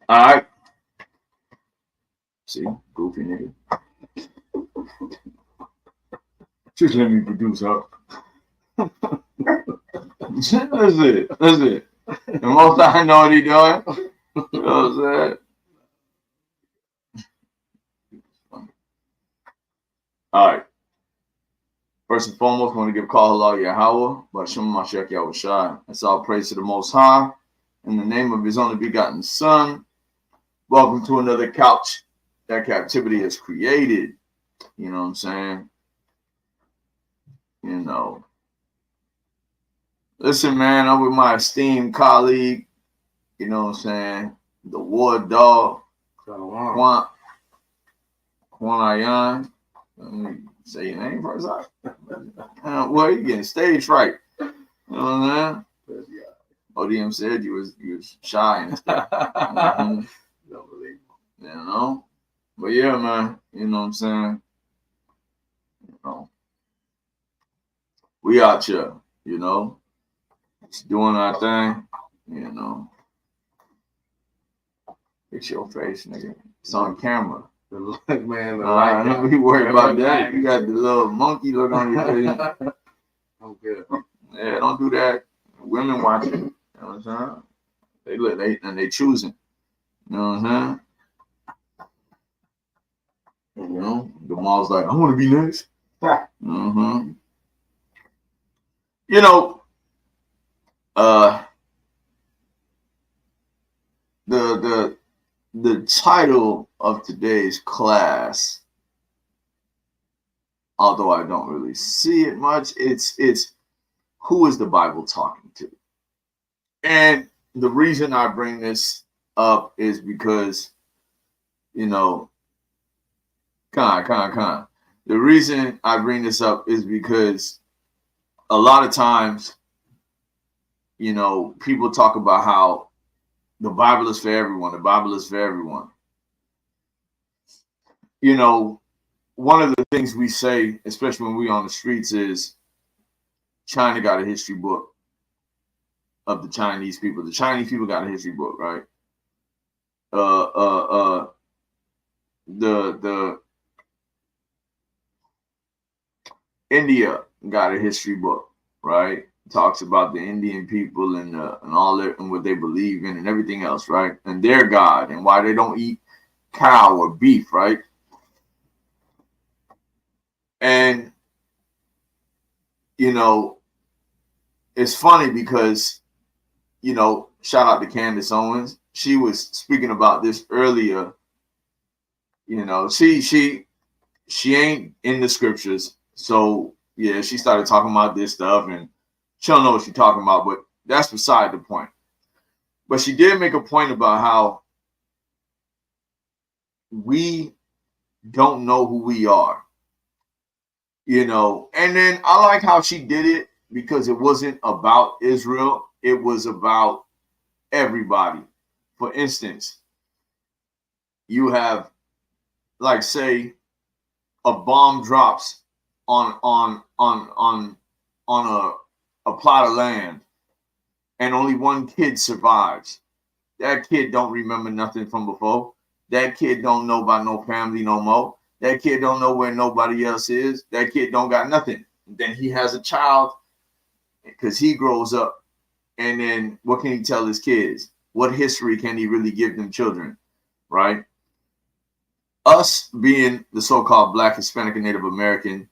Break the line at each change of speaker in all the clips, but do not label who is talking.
All right. See, goofy nigga. Just let me produce her. That's it. That's it. The most I know what he doing. You know what I'm saying? All right. First and foremost, I want to give call Allah Yahweh, Bashim Mashak Yahushai. That's all praise to the Most High. In the name of His only begotten Son. Welcome to another couch that captivity has created. You know what I'm saying? You know. Listen, man, I'm with my esteemed colleague, you know what I'm saying? The war dog, Quan Ayan. Let me say your name first. Well, you getting stage fright. You know what I'm saying? ODM said you was shy and stuff. Mm-hmm. Don't believe me. You know? But yeah, man, you know what I'm saying? You know. We out here, you know, just doing our thing, you know. Fix your face, nigga. It's on camera. The look, man. Don't be worried about that. You got the little monkey look on your face. Okay. Yeah, don't do that. Women watching. You know what I'm saying? They look, they choosing. You know what I'm saying? You know, the mom's like, I want to be next. Mm-hmm. You know, the title of today's class, although I don't really see it much, it's who is the Bible talking to? And the reason I bring this up is because, you know, the reason I bring this up is because a lot of times, you know, people talk about how the Bible is for everyone. The Bible is for everyone. You know, one of the things we say, especially when we're on the streets, is China got a history book of the Chinese people. The Chinese people got a history book, right? The India got a history book, right? Talks about the Indian people and all that and what they believe in and everything else, right? And their God and why they don't eat cow or beef, right? And you know, it's funny because, you know, shout out to Candace Owens. She was speaking about this earlier. You know, she ain't in the scriptures, so yeah, she started talking about this stuff, and she don't know what she's talking about, but that's beside the point. But she did make a point about how we don't know who we are, you know. And then I like how she did it because it wasn't about Israel, it was about everybody. For instance, you have, like, say a bomb drops on a plot of land and only one kid survives. That kid don't remember nothing from before. That kid don't know about no family no more. That kid don't know where nobody else is. That kid don't got nothing. Then he has a child because he grows up. And then what can he tell his kids? What history can he really give them children? Right? Us being the so-called Black, Hispanic, and Native American,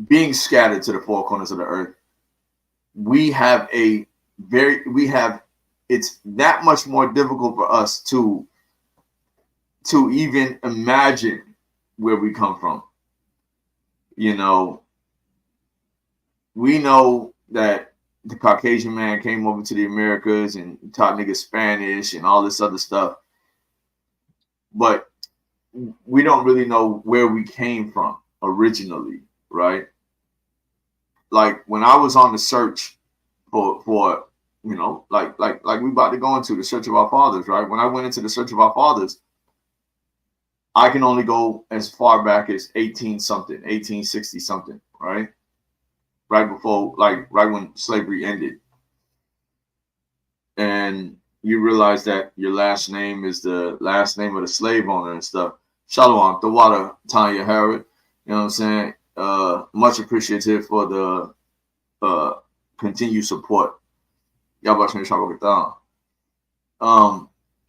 being scattered to the four corners of the earth, it's that much more difficult for us to even imagine where we come from. You know, we know that the Caucasian man came over to the Americas and taught niggas Spanish and all this other stuff, but we don't really know where we came from originally, right? Like when I was on the search for you know, like we about to go into the search of our fathers, right? When I went into the search of our fathers, I can only go as far back as 1860 something, right? Right before, like right when slavery ended. And you realize that your last name is the last name of the slave owner and stuff. Shalom, the water, Tanya Harrod. You know what I'm saying? Much appreciative for the continued support. Y'all about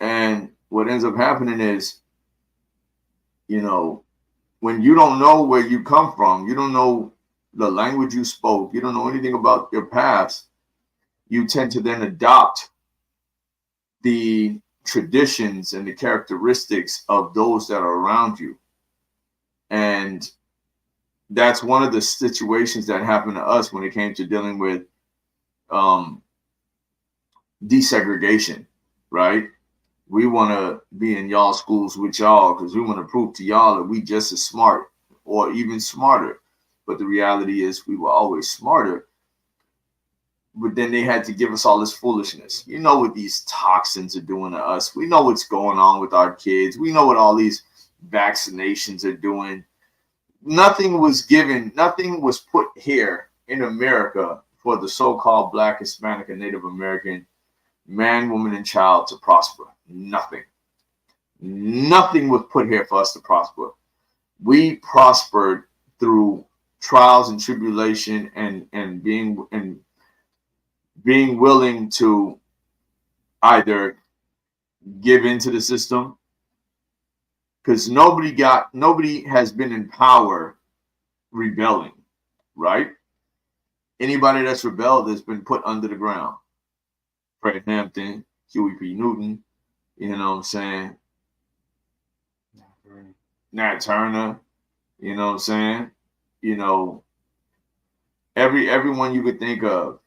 and what ends up happening is, you know, when you don't know where you come from, you don't know the language you spoke, you don't know anything about your past, you tend to then adopt the traditions and the characteristics of those that are around you. And that's one of the situations that happened to us when it came to dealing with desegregation, right? We want to be in y'all schools with y'all because we want to prove to y'all that we just as smart or even smarter. But the reality is we were always smarter. But then they had to give us all this foolishness. You know what these toxins are doing to us. We know what's going on with our kids. We know what all these vaccinations are doing. Nothing was given, nothing was put here in America for the so-called Black, Hispanic, and Native American man, woman, and child to prosper. Nothing. Nothing was put here for us to prosper. We prospered through trials and tribulation and being willing to either give into the system, because nobody has been in power rebelling, right? Anybody that's rebelled has been put under the ground. Fred Hampton, Huey P. Newton, you know what I'm saying? Nat Turner, you know what I'm saying? You know, everyone you could think of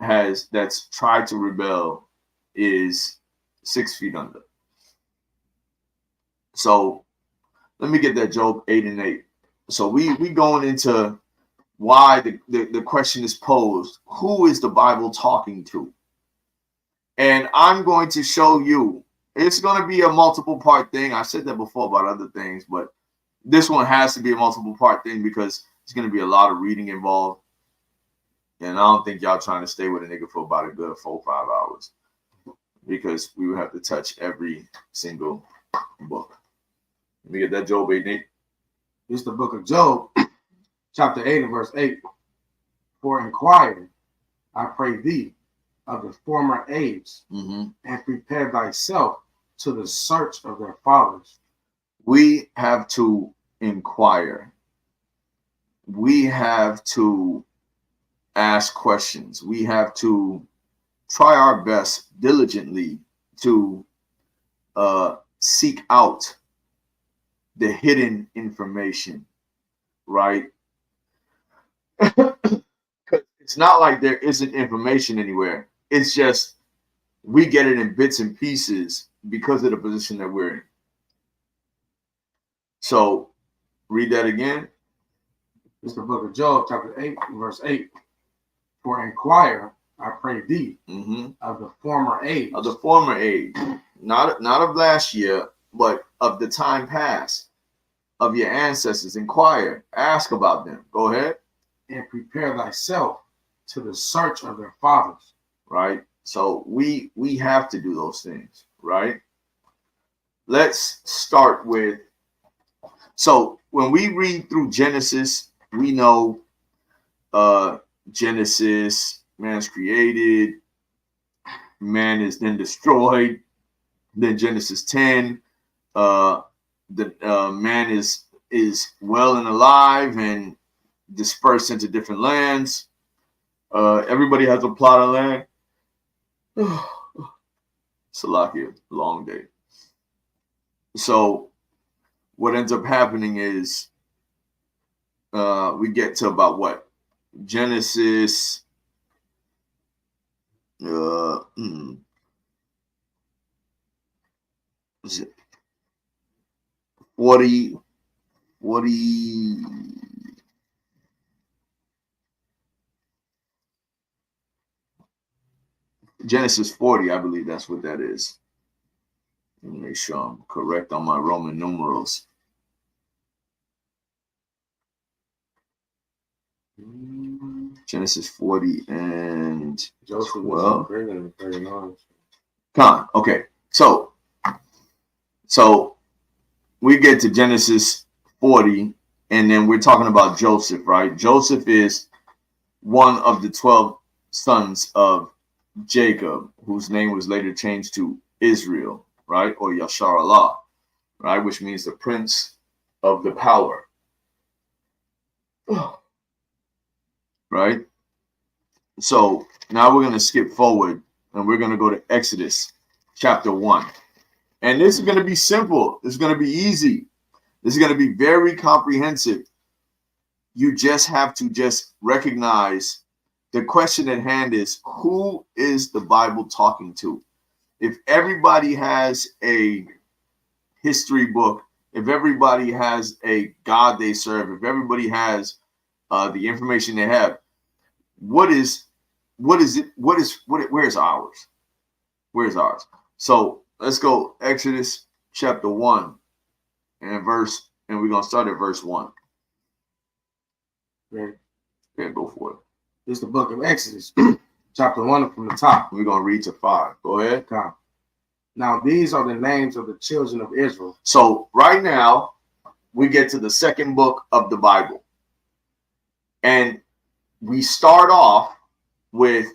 that's tried to rebel is 6 feet under. So let me get that Job 8 and 8. So we going into why the question is posed. Who is the Bible talking to? And I'm going to show you. It's going to be a multiple part thing. I said that before about other things, but this one has to be a multiple part thing because it's going to be a lot of reading involved. And I don't think y'all trying to stay with a nigga for about a good 4 or 5 hours because we would have to touch every single book. Let me get that Job 8 and 8.
It's the book of Job, chapter 8 and verse 8. For enquire, I pray thee, of the former age, and prepare thyself to the search of their fathers.
We have to inquire. We have to ask questions. We have to try our best diligently to seek out the hidden information, right? It's not like there isn't information anywhere. It's just we get it in bits and pieces because of the position that we're in. So read that again.
It's the book of Job, chapter 8, verse 8. For inquire, I pray thee, of the former age.
Of the former age. Not of last year, but of the time past. Of your ancestors. Inquire. Ask about them. Go ahead.
And prepare thyself to the search of their fathers.
Right? So we have to do those things, right? Let's start with, so when we read through Genesis, we know Genesis, man's created, man is then destroyed. Then Genesis 10, the man is well and alive and dispersed into different lands. Everybody has a plot of land. Salakia, long day. So what ends up happening is we get to about what? Genesis is it 40 Genesis 40, I believe that's what that is. Let me make sure I'm correct on my Roman numerals. Genesis 40 and
Joseph
12.
was 39.
Okay. So we get to Genesis 40, and then we're talking about Joseph, right? Joseph is one of the 12 sons of Jacob, whose name was later changed to Israel, right? Or Yashar Allah, right? Which means the prince of the power, right? So now we're going to skip forward and we're going to go to Exodus chapter 1. And this is going to be simple. This is going to be easy. This is going to be very comprehensive. You just have to just recognize the question at hand is, who is the Bible talking to? If everybody has a history book, if everybody has a God they serve, if everybody has the information they have, where's ours? Where's ours? So let's go Exodus chapter 1 and we're going to start at verse 1.
Right.
Yeah, go for it.
It's the book of Exodus, chapter 1 from the top.
We're going to read to 5. Go ahead.
Okay. Now, these are the names of the children of Israel.
So right now, we get to the second book of the Bible. And we start off with,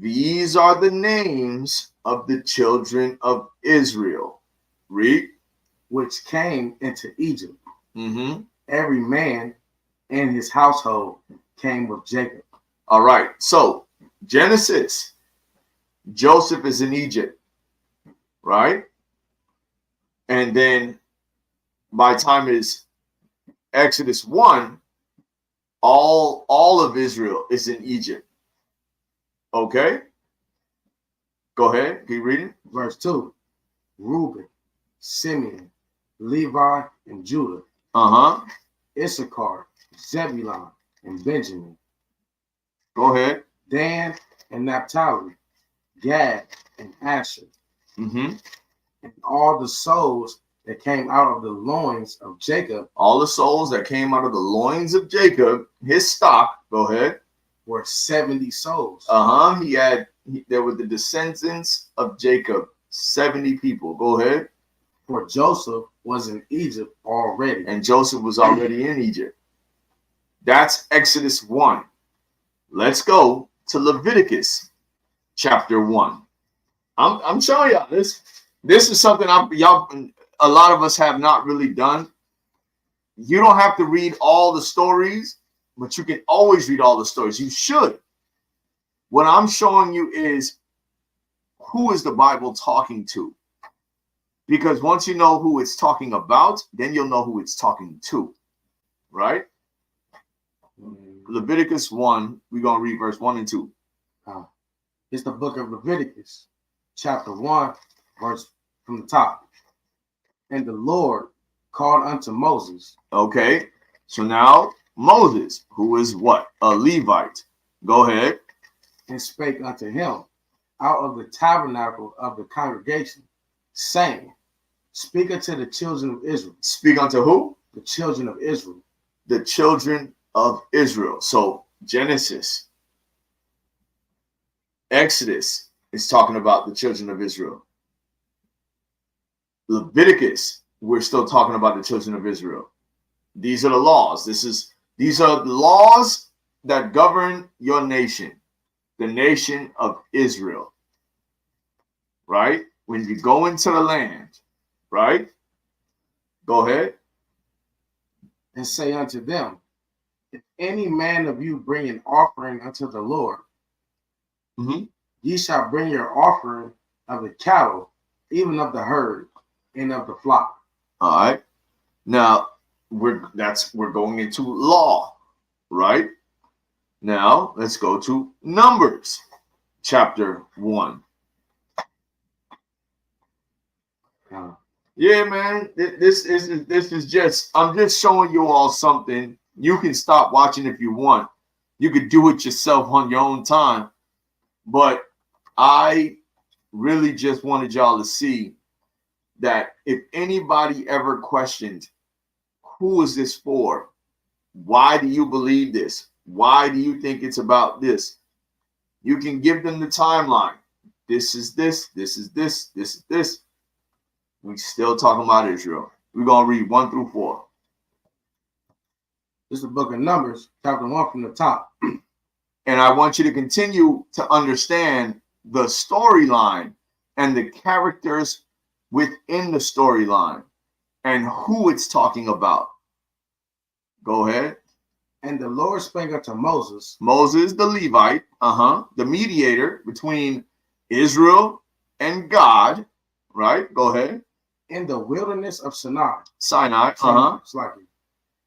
these are the names of the children of Israel. Read.
Which came into Egypt.
Mm-hmm.
Every man in his household came with Jacob.
All right. So Genesis, Joseph is in Egypt, right? And then by the time is Exodus 1, all of Israel is in Egypt. Okay? Go ahead. Keep reading.
Verse 2. Reuben, Simeon, Levi, and Judah.
Uh-huh.
Issachar, Zebulun, and Benjamin.
Go ahead.
Dan and Naphtali, Gad and Asher.
Mm-hmm.
And all the souls that came out of the loins of Jacob.
All the souls that came out of the loins of Jacob, his stock, go ahead.
Were 70 souls.
Uh-huh. There were the descendants of Jacob, 70 people. Go ahead.
For Joseph was in Egypt already.
And Joseph was already in Egypt. That's Exodus 1. Let's go to Leviticus chapter 1. I'm showing y'all this. This is something a lot of us have not really done. You don't have to read all the stories, but you can always read all the stories. You should. What I'm showing you is, who is the Bible talking to? Because once you know who it's talking about, then you'll know who it's talking to, right? Leviticus 1, we're going to read verse 1 and 2.
It's the book of Leviticus, chapter 1, verse from the top. And the Lord called unto Moses.
Okay, so now Moses, who is what? A Levite. Go ahead.
And spake unto him out of the tabernacle of the congregation, saying, speak unto the children of Israel.
Speak unto who?
The children of Israel.
The children of Israel. So Genesis, Exodus is talking about the children of Israel. Leviticus, we're still talking about the children of Israel. These are the laws. These are the laws that govern your nation, the nation of Israel. Right? When you go into the land, right? Go ahead.
And say unto them, if any man of you bring an offering unto the Lord, ye shall bring your offering of the cattle, even of the herd, and of the flock.
All right. Now we're going into law, right? Now let's go to Numbers chapter 1. Yeah, man. This is just, I'm just showing you all something. You can stop watching if you want. You could do it yourself on your own time. But I really just wanted y'all to see that if anybody ever questioned, who is this for? Why do you believe this? Why do you think it's about this? You can give them the timeline. This is this. This is this. This is this. We still talking about Israel. We're gonna read 1 through 4.
This is the book of Numbers, chapter 1 from the top.
And I want you to continue to understand the storyline and the characters within the storyline and who it's talking about. Go ahead.
And the Lord spake unto Moses.
Moses, the Levite, the mediator between Israel and God, right? Go ahead.
In the wilderness of Sinai.
Sinai,
Slightly.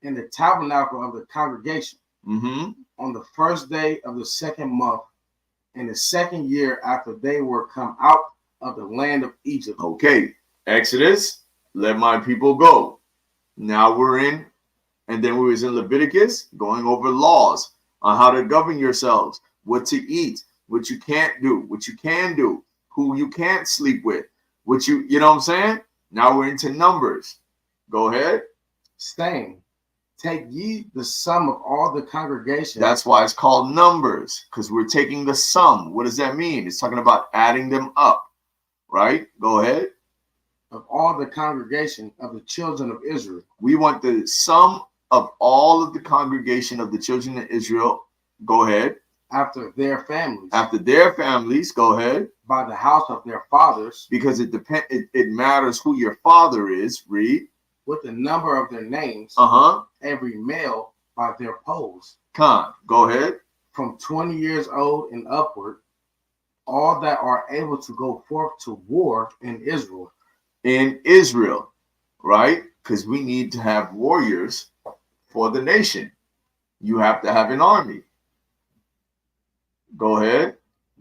In the tabernacle of the congregation. On the first day of the second month, in the second year after they were come out of the land of Egypt.
Okay, Exodus, let my people go. Now we're in, and then we was in Leviticus, going over laws on how to govern yourselves, what to eat, what you can't do, what you can do, who you can't sleep with, what you know what I'm saying? Now we're into Numbers. Go ahead.
Saying, take ye the sum of all the congregation.
That's why it's called Numbers, because we're taking the sum. What does that mean? It's talking about adding them up, right? Go ahead.
Of all the congregation of the children of Israel.
We want the sum of all of the congregation of the children of Israel. Go ahead.
After their families.
After their families. Go ahead.
By the house of their fathers.
Because it matters who your father is. Read.
With the number of their names, every male by their polls.
Go ahead.
From 20 years old and upward, all that are able to go forth to war in Israel.
In Israel, right? Because we need to have warriors for the nation. You have to have an army. Go ahead.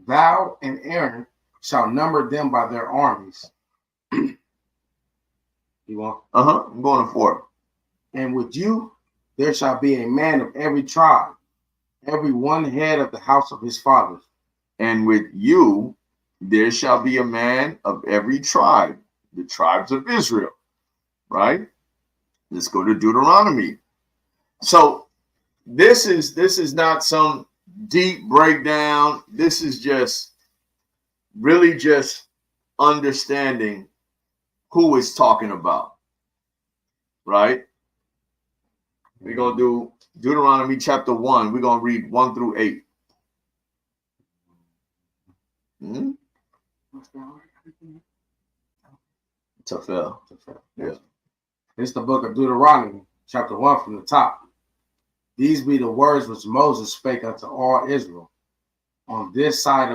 Thou and Aaron shall number them by their armies. You want?
I'm going to 4.
And with you there shall be a man of every tribe, every one head of the house of his fathers.
And with you there shall be a man of every tribe, the tribes of Israel, right? Let's go to Deuteronomy. So this is not some deep breakdown. This is just really just understanding who is talking about, right? We're going to do Deuteronomy chapter 1. We're going to read 1 through 8. Thyself. Yeah.
It's the book of Deuteronomy, chapter 1 from the top. These be the words which Moses spake unto all Israel on this side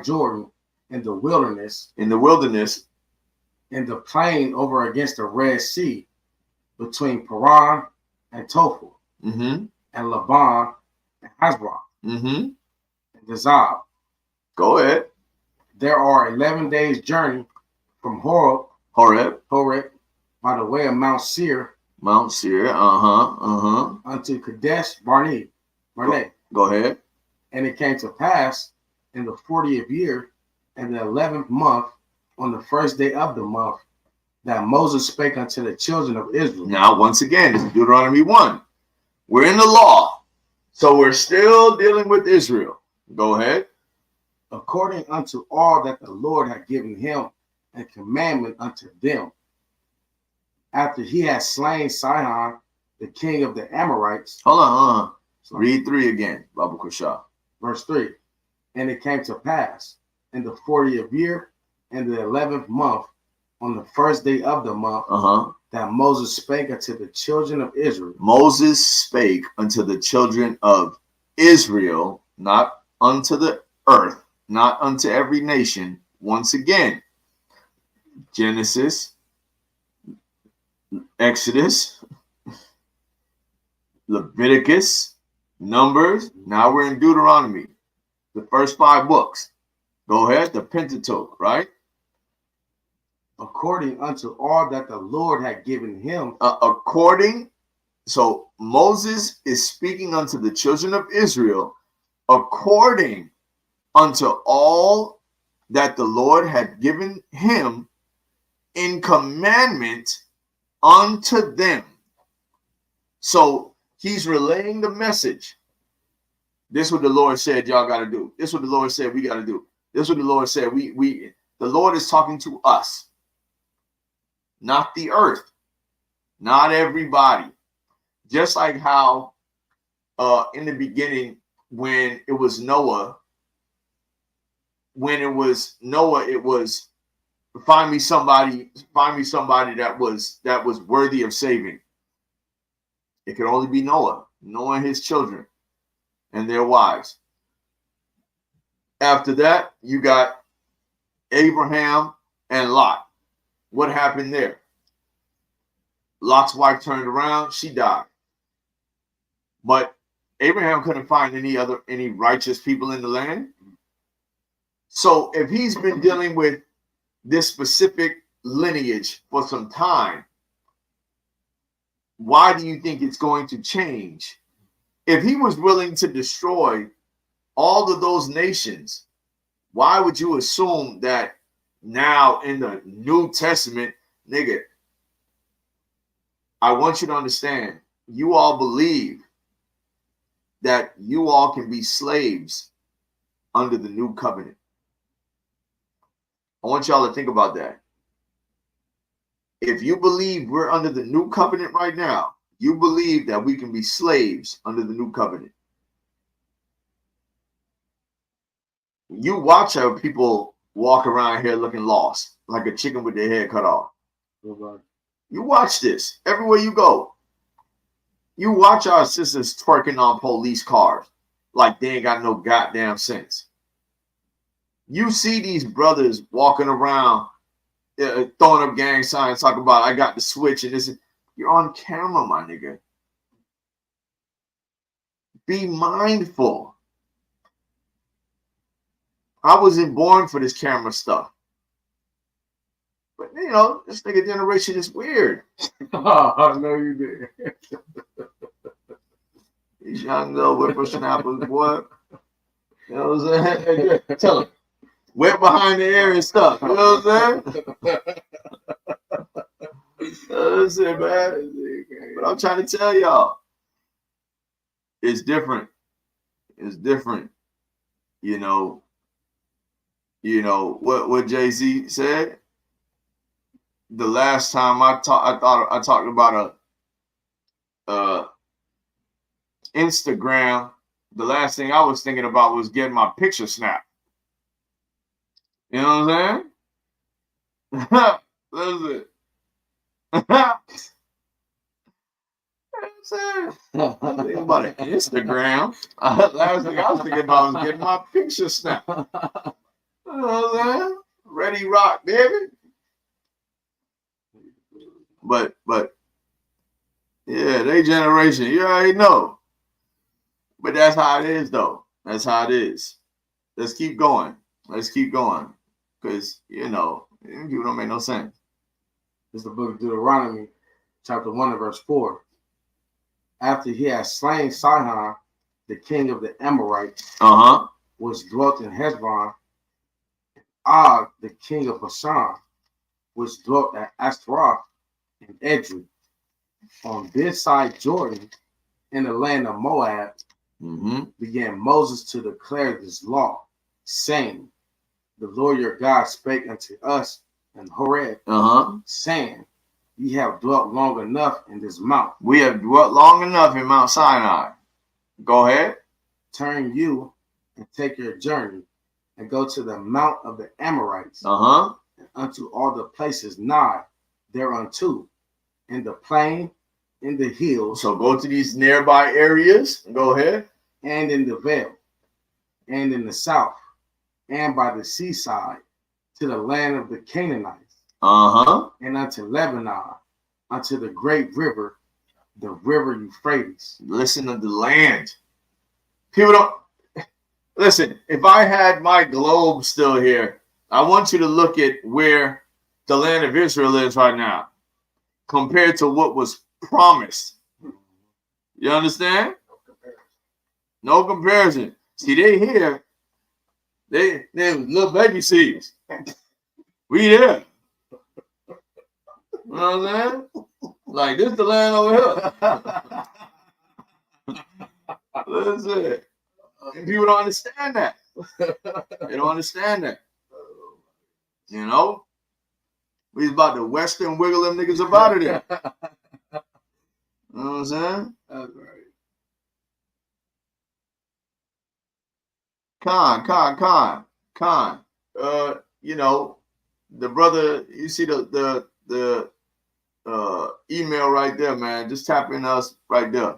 Jordan, in the wilderness.
In the wilderness.
In the plain over against the Red Sea, between Paran and Tophel, and Laban and Hazbron, and Dazab.
Go ahead.
There are 11 days' journey from Horeb, by the way of Mount Seir, unto Kadesh Barnea.
Go ahead.
And it came to pass in the 40th year, in the 11th month, on the first day of the month, that Moses spake unto the children of Israel.
Now, once again, this is Deuteronomy 1. We're in the law, so we're still dealing with Israel. Go ahead.
According unto all that the Lord had given him a commandment unto them, after he had slain Sihon, the king of the Amorites.
Hold on. Read 3 again, Baba Kusha.
Verse 3. And it came to pass in the 40th year, in the 11th month, on the first day of the month, that Moses spake unto the children of Israel.
Moses spake unto the children of Israel, not unto the earth, not unto every nation. Once again, Genesis, Exodus, Leviticus, Numbers. Now we're in Deuteronomy, the first 5 books. Go ahead, the Pentateuch, right?
According unto all that the Lord had given him.
So Moses is speaking unto the children of Israel according unto all that the Lord had given him in commandment unto them. So he's relaying the message. This is what the Lord said y'all got to do. This is what the Lord said we got to do. This is what the Lord said. The Lord is talking to us, not the earth, not everybody. Just like how in the beginning, when it was Noah, it was find me somebody that was worthy of saving. It could only be Noah and his children and their wives. After that, you got Abraham and Lot. What happened there? Lot's wife turned around, she died. But Abraham couldn't find any righteous people in the land. So if he's been dealing with this specific lineage for some time, why do you think it's going to change? If he was willing to destroy all of those nations, why would you assume that now in the New Testament, nigga, I want you to understand, you all believe that you all can be slaves under the new covenant. I want y'all to think about that. If you believe we're under the new covenant right now, you believe that we can be slaves under the new covenant. You watch how people walk around here looking lost, like a chicken with their head cut off. You watch this everywhere you go. You watch our sisters twerking on police cars like they ain't got no goddamn sense. You see these brothers walking around throwing up gang signs, talking about I got the switch and this. You're on camera, my nigga. Be mindful. I wasn't born for this camera stuff. But, you know, this nigga generation is weird.
Oh, no, you did.
These young little whippersnappers, boy. You know what I'm saying? Tell them. Wet behind the ear and stuff. You know what I'm saying? That's it, man. But I'm trying to tell y'all, it's different. It's different. You know what Jay-Z said? The last time I talked about a Instagram, the last thing I was thinking about was getting my picture snapped. You know what I'm saying? Listen. I'm thinking about an Instagram. Last thing I was thinking about was getting my picture snapped. You know what I'm saying? Ready rock, baby. But yeah, they generation, you already know. But that's how it is, though. That's how it is. Let's keep going. Because, people don't make no sense.
This is the book of Deuteronomy, chapter 1 and verse 4. After he had slain Sihon, the king of the Amorites, which dwelt in Heshbon, Og, the king of Bashan, which dwelt at Ashtaroth and Edrei, on this side Jordan, in the land of Moab, began Moses to declare this law, saying, the Lord your God spake unto us in Horeb, saying, ye have dwelt long enough in this mount.
We have dwelt long enough in Mount Sinai. Go ahead.
Turn you and take your journey and go to the mount of the Amorites, and unto all the places nigh thereunto, in the plain, in the hills.
So go to these nearby areas. Go ahead.
And in the vale, and in the south, and by the seaside, to the land of the Canaanites, and unto Lebanon, unto the great river, the river Euphrates.
Listen to the land. People don't listen. If I had my globe still here, I want you to look at where the land of Israel is right now compared to what was promised. You understand? No comparison. See, they here. They little baby seeds. We there. You know what I'm saying? Like, this the land over here. Listen. And people don't understand that. They don't understand that. You know? We was about to Western wiggle them niggas up out of there. You know what I'm saying?
That's right.
Con. You know, the brother, you see the email right there, man. Just tap in us right there.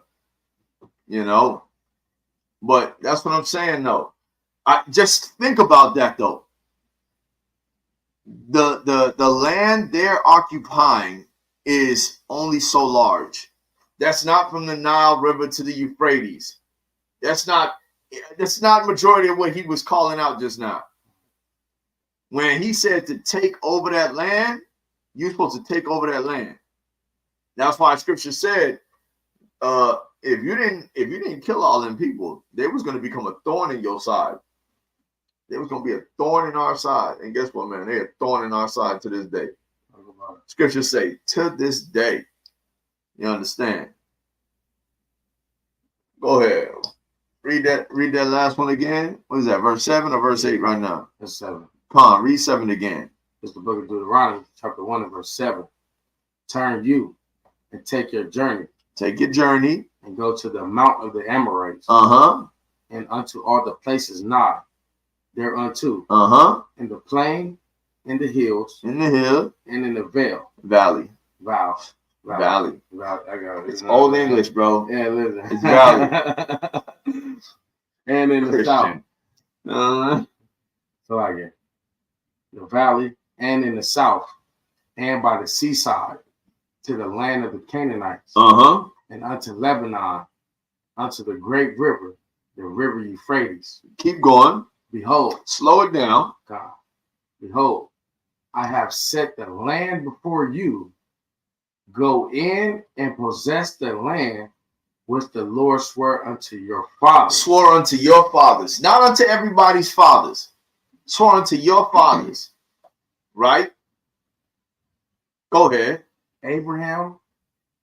You know. But that's what I'm saying though. I just think about that though. The land they're occupying is only so large. That's not from the Nile River to the Euphrates. That's not majority of what he was calling out just now. When he said to take over that land, you're supposed to take over that land. That's why Scripture said, if you didn't kill all them people, they was going to become a thorn in your side. They was going to be a thorn in our side. And guess what, man? They're a thorn in our side to this day. Scripture say, to this day. You understand? Go ahead. Read that last one again. What is that? Verse 7 or verse 8 right now?
That's 7.
Come on, read 7 again.
It's the book of Deuteronomy, chapter 1 and verse 7. Turn you and take your journey.
Take your journey.
And go to the mount of the Amorites. And unto all the places nigh thereunto. In the plain, in the hills.
In the hill.
And in the
valley.
Valley. I got it.
It's old English, bro.
Yeah, listen.
It's valley.
And in the
Christian.
south. So again, the valley and in the south, and by the seaside, to the land of the Canaanites. And unto Lebanon, unto the great river, the river Euphrates.
Keep going.
Behold.
Slow it down.
God. Behold, I have set the land before you. Go in and possess the land which the Lord swore unto your fathers.
Swore unto your fathers. Not unto everybody's fathers. Swore unto your fathers. Right? Go ahead.
Abraham,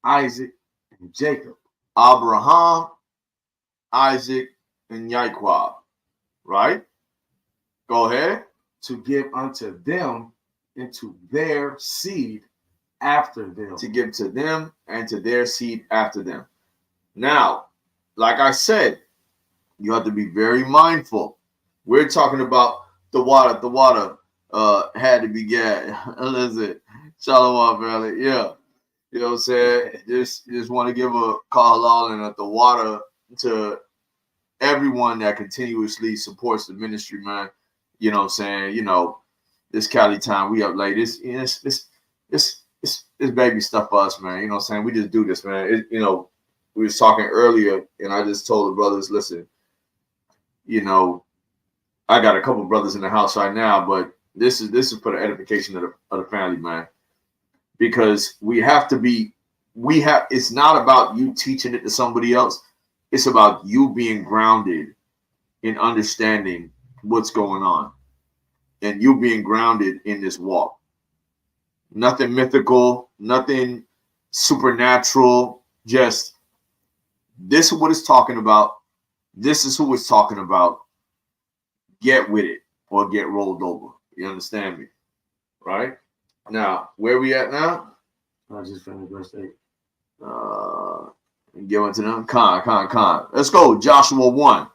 Isaac, and Jacob.
Abraham, Isaac, and Jacob. Right? Go ahead.
To give unto them and to their seed after them.
To give to them and to their seed after them. Now, like I said, you have to be very mindful. We're talking about the water. The water had to be get. Listen, Shalom, family. Yeah. You know what I'm saying? Just want to give a call all and the water to everyone that continuously supports the ministry, man. You know what I'm saying? You know, this Cali time, we up late. It's baby stuff for us, man. You know what I'm saying? We just do this, man. You know, we was talking earlier, and I just told the brothers, listen, you know, I got a couple brothers in the house right now, but this is for the edification of the family, man. Because it's not about you teaching it to somebody else. It's about you being grounded in understanding what's going on and you being grounded in this walk. Nothing mythical, nothing supernatural, just this is what it's talking about. This is who it's talking about. Get with it or get rolled over. You understand me? Right? Now, where we at now?
I just finished verse 8.
And give it to them. Con. Let's go. Joshua 1.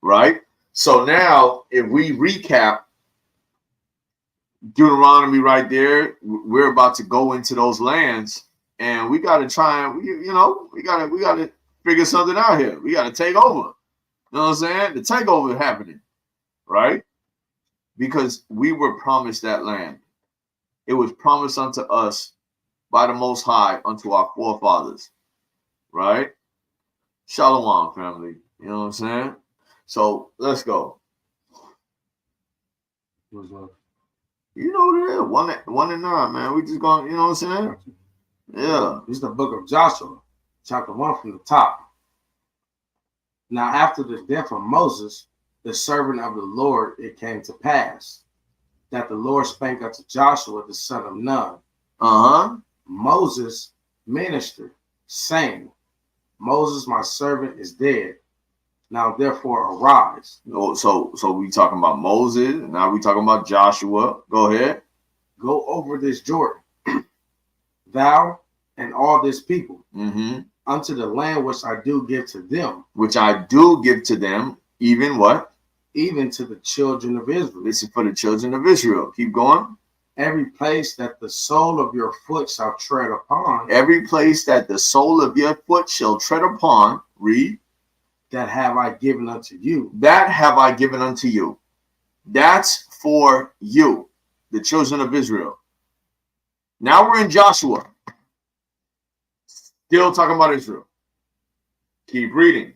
Right? So now, if we recap Deuteronomy right there, we're about to go into those lands, and we got to try and we got to figure something out here. We got to take over. You know what I'm saying? The takeover is happening, right? Because we were promised that land. It was promised unto us by the Most High, unto our forefathers, right? Shalom, family. You know what I'm saying? So let's go.
What's up?
You know what it is. 1 and 9, man. We just going, you know what I'm saying? Yeah.
This is the book of Joshua, chapter 1 from the top. Now, after the death of Moses, the servant of the Lord, it came to pass that the Lord spake unto Joshua, the son of Nun, Moses ministered, saying, Moses, my servant, is dead. Now therefore arise.
So we talking about Moses. Now we talking about Joshua. Go ahead.
Go over this Jordan, thou and all this people, unto the land which I do give to them.
Which I do give to them, even what?
Even to the children of Israel.
This is for the children of Israel. Keep going.
Every place that the sole of your foot shall tread upon.
Every place that the sole of your foot shall tread upon. Read.
That have I given unto you.
That have I given unto you. That's for you, the children of Israel. Now we're in Joshua. Still talking about Israel. Keep reading.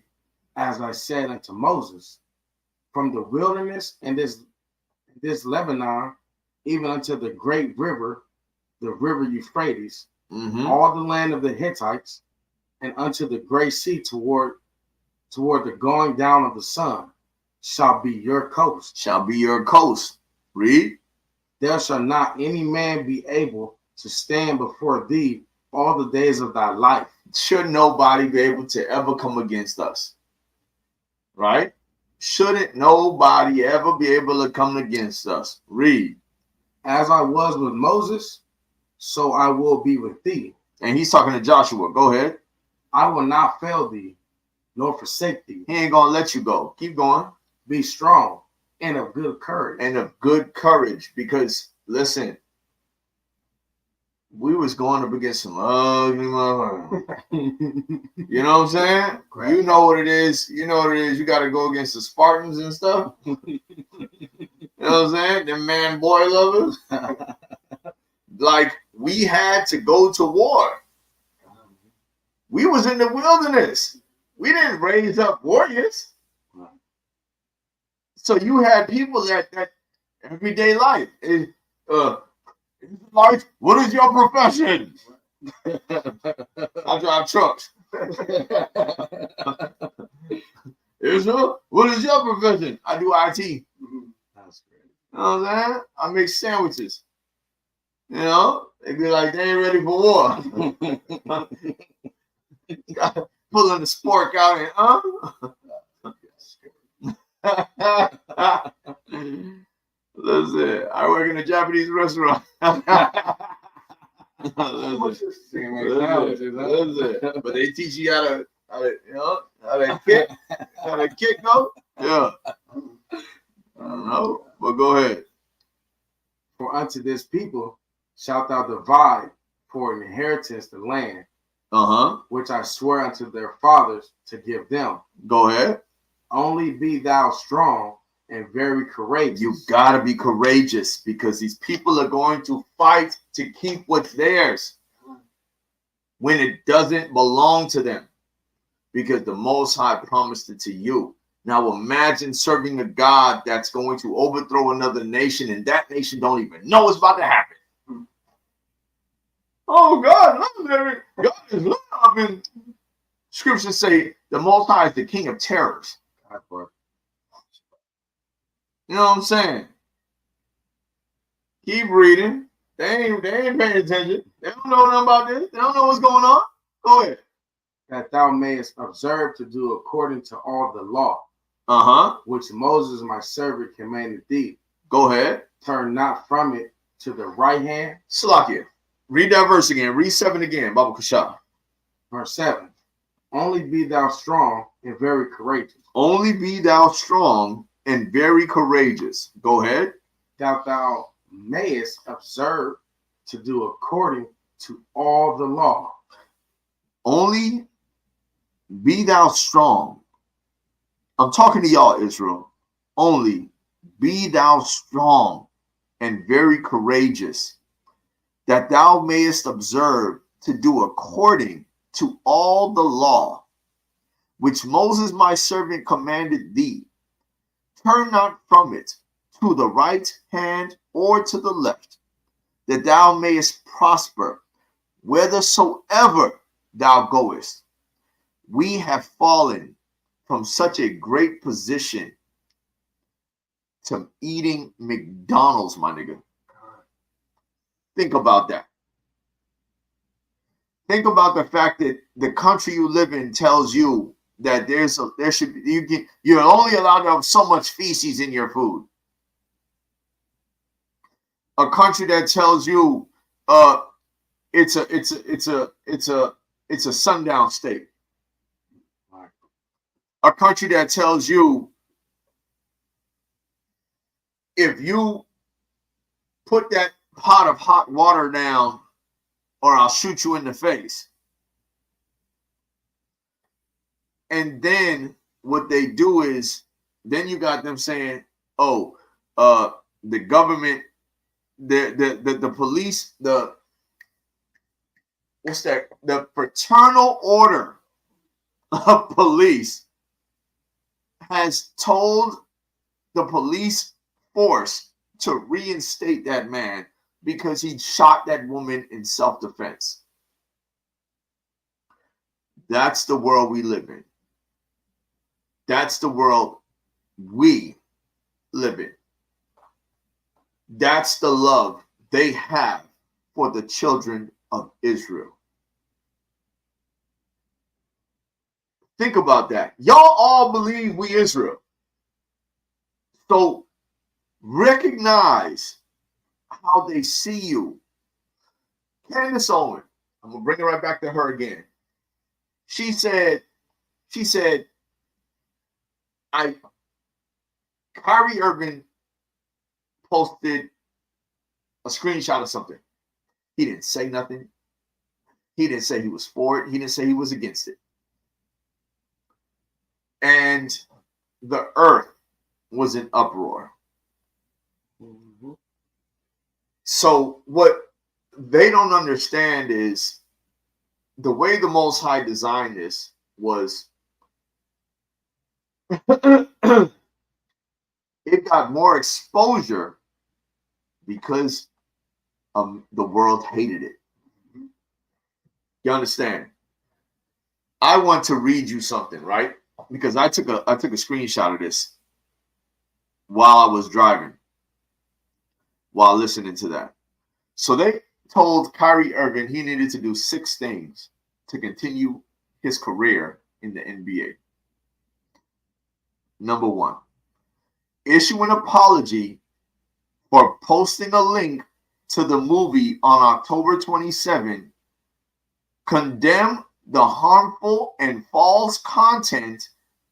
As I said unto Moses, from the wilderness and this Lebanon, even unto the great river, the river Euphrates, all the land of the Hittites, and unto the great sea toward the going down of the sun, shall be your coast.
Shall be your coast. Read.
There shall not any man be able to stand before thee all the days of thy life.
Should nobody be able to ever come against us? Right? Shouldn't nobody ever be able to come against us? Read.
As I was with Moses, so I will be with thee.
And he's talking to Joshua. Go ahead.
I will not fail thee, nor forsake thee.
He ain't gonna let you go. Keep going.
Be strong and of good courage.
And of good courage. Because listen, we was going up against some ugly motherfuckers. You know what I'm saying? Correct. You know what it is. You know what it is. You got to go against the Spartans and stuff. You know what I'm saying? Them man boy lovers. Like, we had to go to war. We was in the wilderness. We didn't raise up warriors. So you had people that everyday life is like, what is your profession? I drive trucks. Israel, what is your profession? I do IT.
That's great.
You know what I'm saying? I make sandwiches. You know, they be like, they ain't ready for war. Pulling the spork out and listen, I work in a Japanese restaurant. Listen. But they teach you how to kick though. Yeah. I don't know, but go ahead.
For unto this people shalt thou divide for an inheritance the land, which I swear unto their fathers to give them.
Go ahead.
Only be thou strong and very courageous.
You gotta be courageous because these people are going to fight to keep what's theirs when it doesn't belong to them, because the Most High promised it to you. Now imagine serving a God that's going to overthrow another nation and that nation don't even know it's about to happen. Oh, God is love. And scriptures say the Most High is the King of terrors. You know what I'm saying? Keep reading. They ain't paying attention. They don't know nothing about this. They don't know what's going on. Go ahead.
That thou mayest observe to do according to all the law, which Moses my servant commanded thee.
Go ahead.
Turn not from it to the right hand.
Salakia. Read that verse again. Read 7 again. Baba Kasha.
Verse 7. Only be thou strong and very courageous.
Only be thou strong and very courageous. Go ahead.
That thou mayest observe to do according to all the law.
Only be thou strong. I'm talking to y'all, Israel. Only be thou strong and very courageous, that thou mayest observe to do according to all the law, which Moses my servant commanded thee. Turn not from it to the right hand or to the left, that thou mayest prosper whithersoever thou goest. We have fallen from such a great position to eating McDonald's, my nigga. Think about that. Think about the fact that the country you live in tells you that there should be, you're only allowed to have so much feces in your food. A country that tells you it's a sundown state. A country that tells you if you put that pot of hot water down or I'll shoot you in the face. And then what they do is, then you got them saying, oh, the government, the police, what's that? The fraternal order of police has told the police force to reinstate that man because he shot that woman in self-defense. That's the world we live in. That's the world we live in. That's the love they have for the children of Israel. Think about that. Y'all all believe we Israel. So recognize how they see you. Candace Owen, I'm going to bring it right back to her again. She said, Kyrie Irving posted a screenshot of something. He didn't say nothing. He didn't say he was for it. He didn't say he was against it. And the earth was in uproar. Mm-hmm. So what they don't understand is the way the Most High designed this was it got more exposure because the world hated it. You understand? I want to read you something, right? Because I took a screenshot of this while I was driving, while listening to that. So they told Kyrie Irving he needed to do 6 things to continue his career in the NBA. Number 1, issue an apology for posting a link to the movie on October 27, condemn the harmful and false content,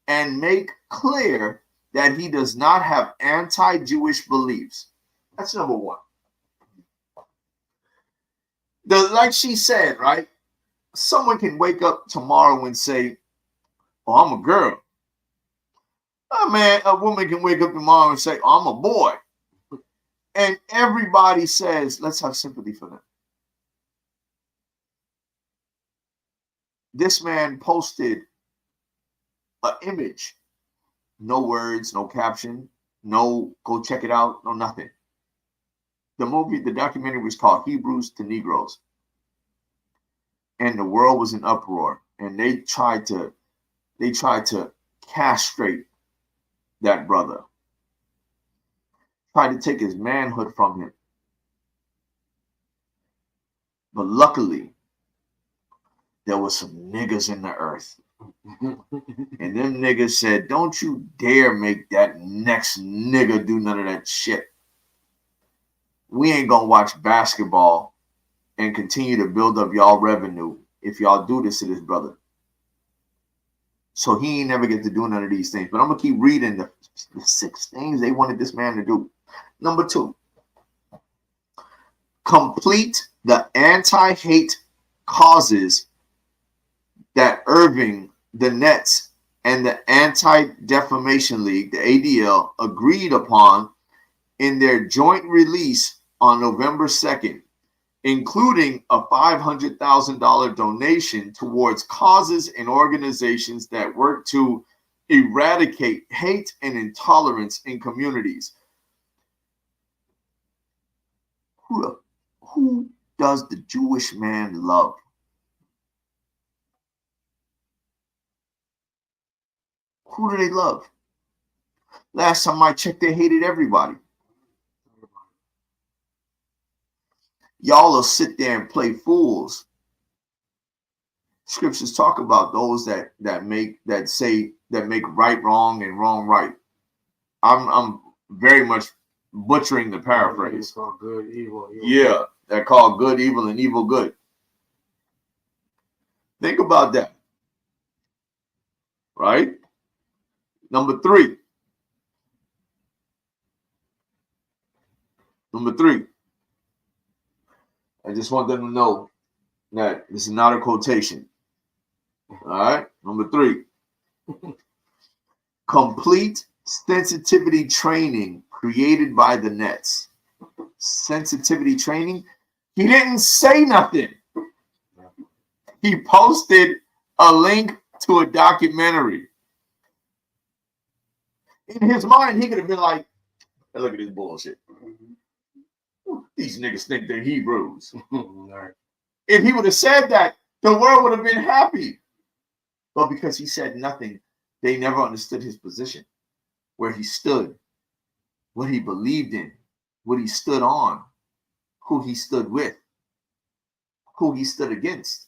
and make clear that he does not have anti-Jewish beliefs. That's number 1. Like she said, right? Someone can wake up tomorrow and say, oh, I'm a girl. Oh, man, a woman can wake up tomorrow and say, oh, I'm a boy. And everybody says, let's have sympathy for them. This man posted an image. No words, no caption, no go check it out, no nothing. The documentary was called Hebrews to Negroes. And the world was in uproar. And they tried to castrate that brother. Tried to take his manhood from him. But luckily, there was some niggas in the earth. And them niggas said, don't you dare make that next nigga do none of that shit. We ain't gonna watch basketball and continue to build up y'all revenue if y'all do this to this brother. So he ain't never get to do none of these things. But I'm gonna keep reading the 6 things they wanted this man to do. Number 2, complete the anti-hate causes that Irving, the Nets, and the Anti-Defamation League, the ADL, agreed upon in their joint release on November 2nd, including a $500,000 donation towards causes and organizations that work to eradicate hate and intolerance in communities. Who does the Jewish man love? Who do they love? Last time I checked, they hated everybody. Y'all will sit there and play fools. Scriptures talk about those that make right wrong and wrong right. I'm very much butchering the paraphrase.
It's called good, evil.
Yeah, they're called good, evil, and evil good. Think about that. Right? Number three. I just want them to know that this is not a quotation. All right. Number 3. Complete sensitivity training created by the Nets. Sensitivity training. He didn't say nothing. He posted a link to a documentary. In his mind, he could have been like, hey, look at this bullshit. These niggas think they're Hebrews. If he would have said that, the world would have been happy. But because he said nothing, they never understood his position, where he stood, what he believed in, what he stood on, who he stood with, who he stood against.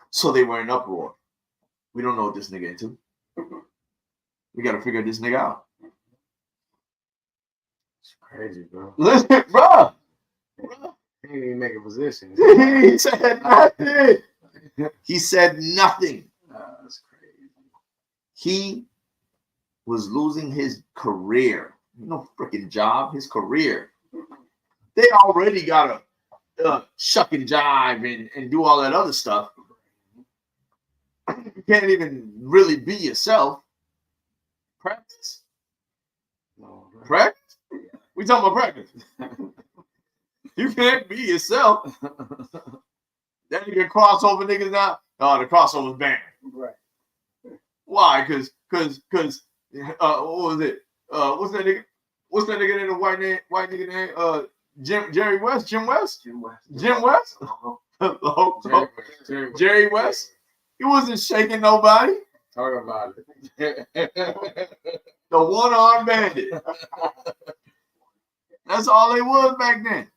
So they were in uproar. We don't know what this nigga into. We got to figure this nigga out.
It's crazy, bro.
Listen, bro.
He didn't even make a position.
He said nothing. He said nothing.
That's crazy.
He was losing his career. No freaking job, his career. They already got to shuck and jive and do all that other stuff. You can't even really be yourself. Practice?
No,
practice? We talking about practice. You can't be yourself. Then you can crossover niggas now. Oh, the crossover's banned.
Right.
Why? Because what was it? What's that nigga? What's that nigga name? White nigga name? Jerry West? Jim West? Jim West? Jerry West? He wasn't shaking nobody.
Talk about it.
The one-armed bandit. That's all they was back then.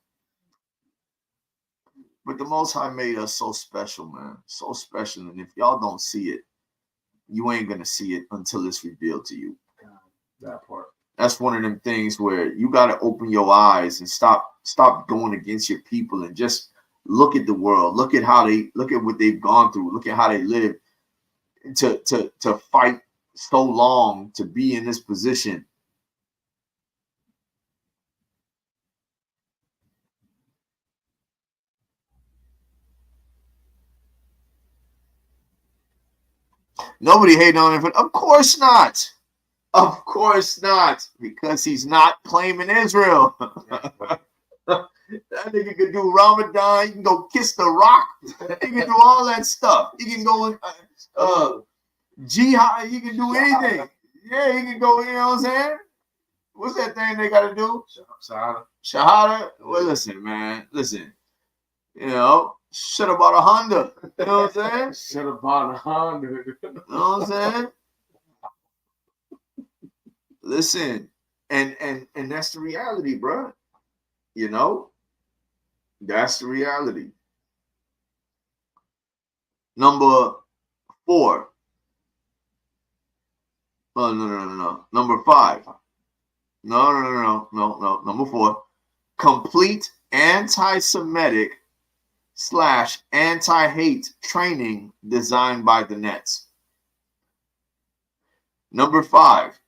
But the Most High made us so special, man. So special. And if y'all don't see it, you ain't going to see it until it's revealed to you.
That part.
That's one of them things where you got to open your eyes and stop going against your people and just look at the world. Look at what they've gone through. Look at how they live to fight so long to be in this position. Nobody hating on him. Of course not. Of course not. Because he's not claiming Israel. That nigga could do Ramadan. He can go kiss the rock. He can do all that stuff. He can go jihad. He can do anything. Yeah, he can go, you know what I'm saying? What's that thing they got to do? Shahada. Well, listen, man. Listen. You know, shit about a Honda. You know what I'm saying?
Shit about a Honda.
You know what I'm saying? Listen, and that's the reality, bro. You know, that's the reality. Number 4. Oh, no. Number 5. No. Number 4. Complete anti-Semitic / anti-hate training designed by the Nets. Number 5.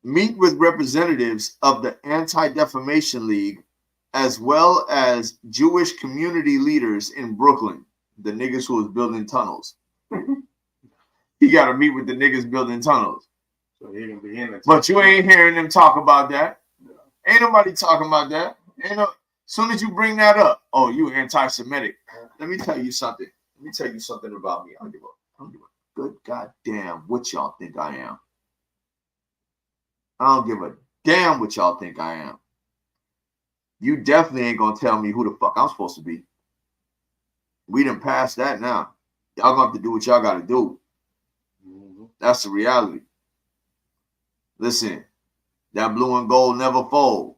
Meet with representatives of the Anti-Defamation League as well as Jewish community leaders in Brooklyn, the niggas who was building tunnels. You got to meet with the niggas building tunnels.
So he can be in the
but you ain't hearing them talk about that. Yeah. Ain't nobody talking about that. As soon as you bring that up, oh, you anti-Semitic. Let me tell you something. About me. I don't give a good goddamn what y'all think I am. I don't give a damn what y'all think I am. You definitely ain't gonna tell me who the fuck I'm supposed to be. We done passed that now. Y'all gonna have to do what y'all gotta do. Mm-hmm. That's the reality. Listen, that blue and gold never fold.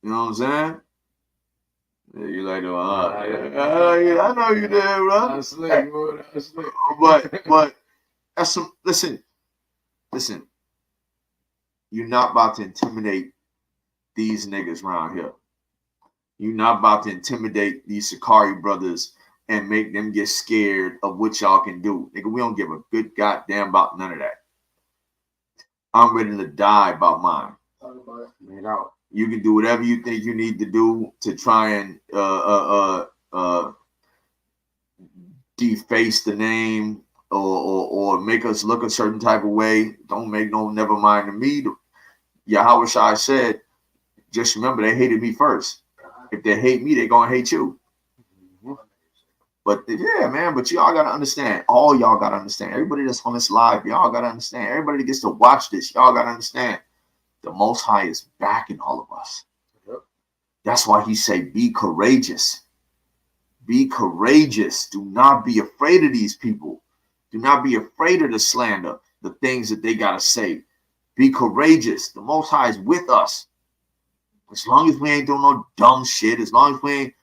You know what I'm saying? Yeah, you like the I know you did, bro.
That's slick, bro. That's slick.
But that's some. Listen. You're not about to intimidate these niggas around here. You're not about to intimidate these Sakari brothers and make them get scared of what y'all can do. Nigga, we don't give a good goddamn about none of that. I'm ready to die about mine.
Made out.
You can do whatever you think you need to do to try and deface the name or make us look a certain type of way. Don't make no never mind to me. Yahweh Shai said, just remember they hated me first. If they hate me, they're gonna hate you. But yeah, man, but y'all gotta understand. All y'all gotta understand. Everybody that's on this live, y'all gotta understand. Everybody that gets to watch this, y'all gotta understand. The Most High is backing all of us. Yep. That's why he say, be courageous. Be courageous. Do not be afraid of these people. Do not be afraid of the slander, the things that they gotta say. Be courageous. The Most High is with us. As long as we ain't doing no dumb shit, as long as we ain't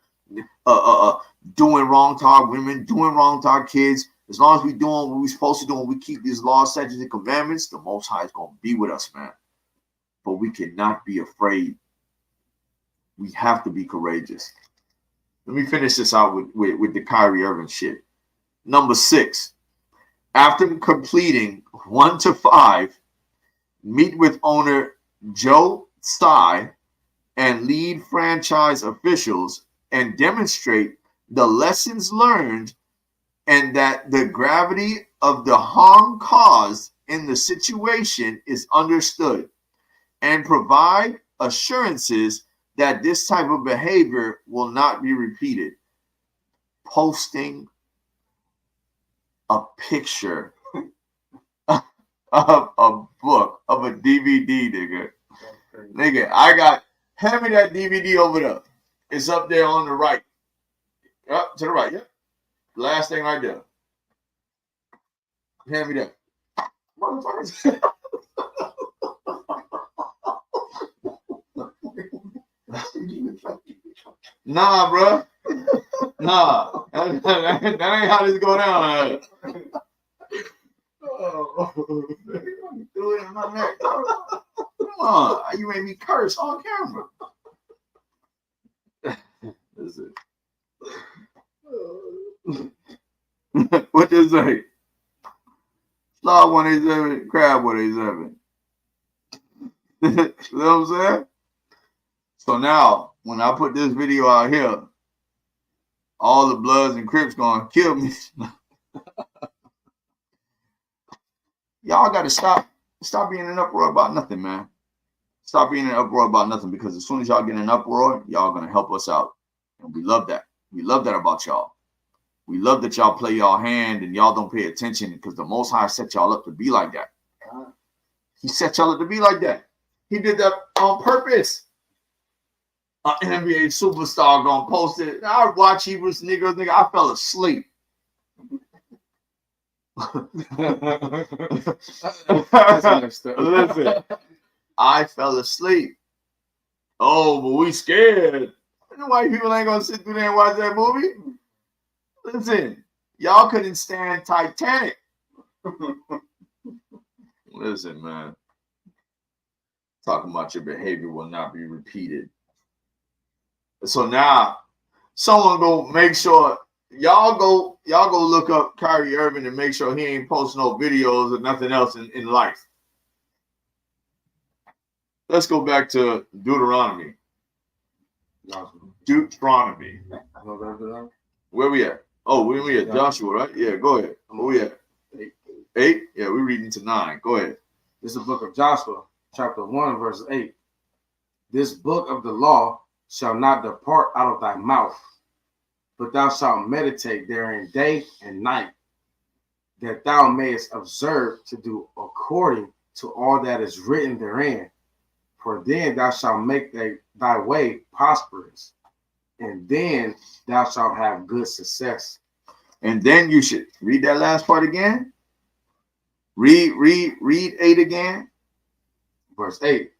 doing wrong to our women, doing wrong to our kids, as long as we doing what we're supposed to do and we keep these laws, statutes, and commandments, the Most High is going to be with us, man. But we cannot be afraid. We have to be courageous. Let me finish this out with the Kyrie Irving shit. Number 6. After completing 1 to 5, meet with owner Joe Tsai and lead franchise officials and demonstrate the lessons learned and that the gravity of the harm caused in the situation is understood, and provide assurances that this type of behavior will not be repeated. Posting a picture of a book, of a DVD, nigga. Nigga, hand me that DVD over there. It's up there on the right. Up to the right, yeah. Last thing right there. Hand me that. Motherfuckers. Nah, bro. Nah. That ain't how this go down. Oh, you threw it in my neck. Come on. You made me curse on camera. That's it. What they say? Slot 187, crab 187. You know what I'm saying? So now, when I put this video out here, all the Bloods and Crips gonna kill me. Y'all gotta stop being in an uproar about nothing, man. Stop being in an uproar about nothing, because as soon as y'all get in an uproar, y'all gonna help us out. And we love that. We love that about y'all. We love that y'all play y'all hand and y'all don't pay attention, because the Most High set y'all up to be like that. He set y'all up to be like that. He did that on purpose. An NBA superstar gonna post it. I watch Hebrews niggas, nigga. I fell asleep. Listen, I fell asleep. Oh, but we scared. You know why people ain't gonna sit through there and watch that movie? Listen, y'all couldn't stand Titanic. Listen, man. Talking about your behavior will not be repeated. So now, someone go make sure y'all go look up Kyrie Irving and make sure he ain't posting no videos or nothing else in life. Let's go back to Deuteronomy. Where we at? Oh, we at Joshua, right? Yeah, go ahead. Where we at? 8? Yeah, we're reading to 9. Go ahead.
This is the book of Joshua, chapter 1, verse 8. This book of the law shall not depart out of thy mouth, but thou shalt meditate therein day and night, that thou mayest observe to do according to all that is written therein. For then thou shalt make thy way prosperous, and then thou shalt have good success.
And then you should read that last part again. Read 8 again.
Verse 8.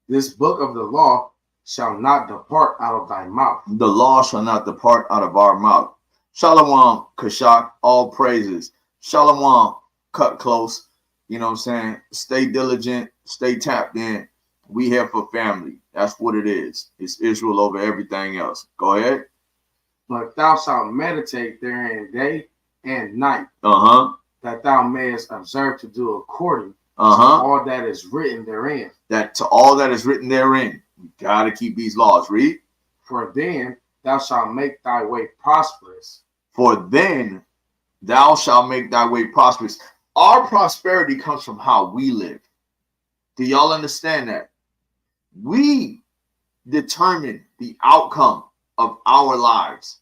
This book of the law shall not depart out of thy mouth.
The law shall not depart out of our mouth. Shalom, Kashak, all praises. Shalom, cut close. You know what I'm saying? Stay diligent, stay tapped in. We here for family. That's what it is. It's Israel over everything else. Go ahead.
But thou shalt meditate therein day and night, that thou mayest observe to do according to all that is written therein.
That to all that is written therein. You got to keep these laws. Read.
For then thou shalt make thy way prosperous.
For then thou shalt make thy way prosperous. Our prosperity comes from how we live. Do y'all understand that? We determine the outcome of our lives.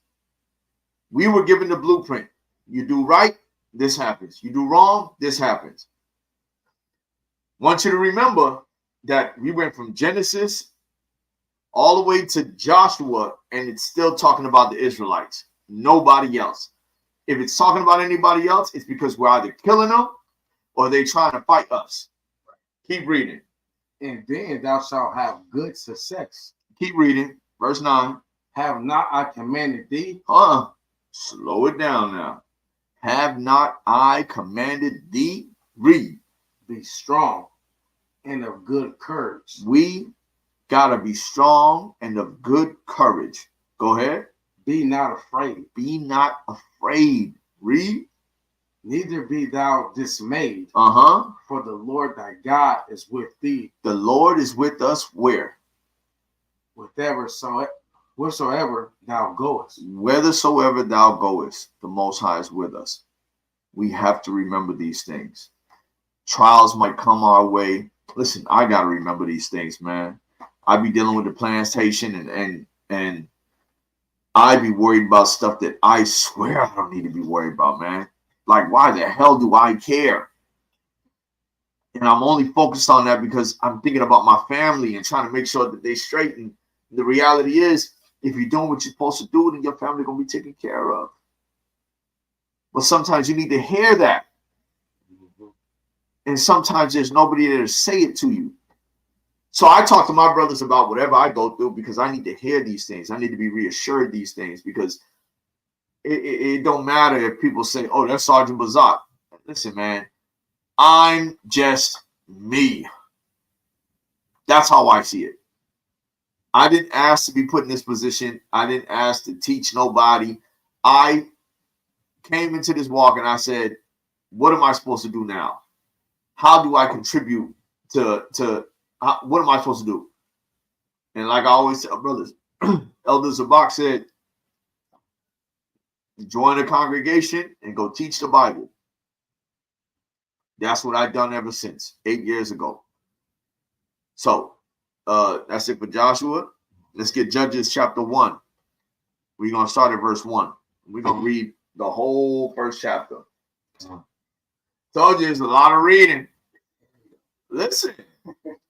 We were given the blueprint. You do right, this happens. You do wrong, this happens. I want you to remember that we went from Genesis all the way to Joshua, and it's still talking about the Israelites, nobody else. If it's talking about anybody else, it's because we're either killing them or they trying to fight us. Keep reading.
And then thou shalt have good success.
Keep reading. Verse 9.
Have not I commanded thee?
Slow it down now. Have not I commanded thee? Read.
Be strong and of good courage.
We gotta be strong and of good courage. Go ahead.
Be not afraid.
Be not afraid. Read.
Neither be thou dismayed.
For
the Lord thy God is with thee.
The Lord is with us where?
Wheresoever thou goest.
Whithersoever thou goest, the Most High is with us. We have to remember these things. Trials might come our way. Listen, I gotta remember these things, man. I be dealing with the plantation and I be worried about stuff that I swear I don't need to be worried about, man. Like, why the hell do I care? And I'm only focused on that because I'm thinking about my family and trying to make sure that they straighten. The reality is, if you're doing what you're supposed to do, then your family gonna be taken care of. But sometimes you need to hear that. And sometimes there's nobody there to say it to you. So I talk to my brothers about whatever I go through because I need to hear these things. I need to be reassured these things because it don't matter if people say, oh, that's Sergeant Bazak. Listen, man, I'm just me. That's how I see it. I didn't ask to be put in this position. I didn't ask to teach nobody. I came into this walk and I said, what am I supposed to do now? How do I contribute to what am I supposed to do? And like I always tell brothers, Elder Zabak said, join a congregation and go teach the Bible. That's what I've done ever since 8 years ago. So that's it for Joshua. Let's get Judges chapter 1. We're going to start at verse 1. We're going to read the whole first chapter. Told you there's a lot of reading. Listen.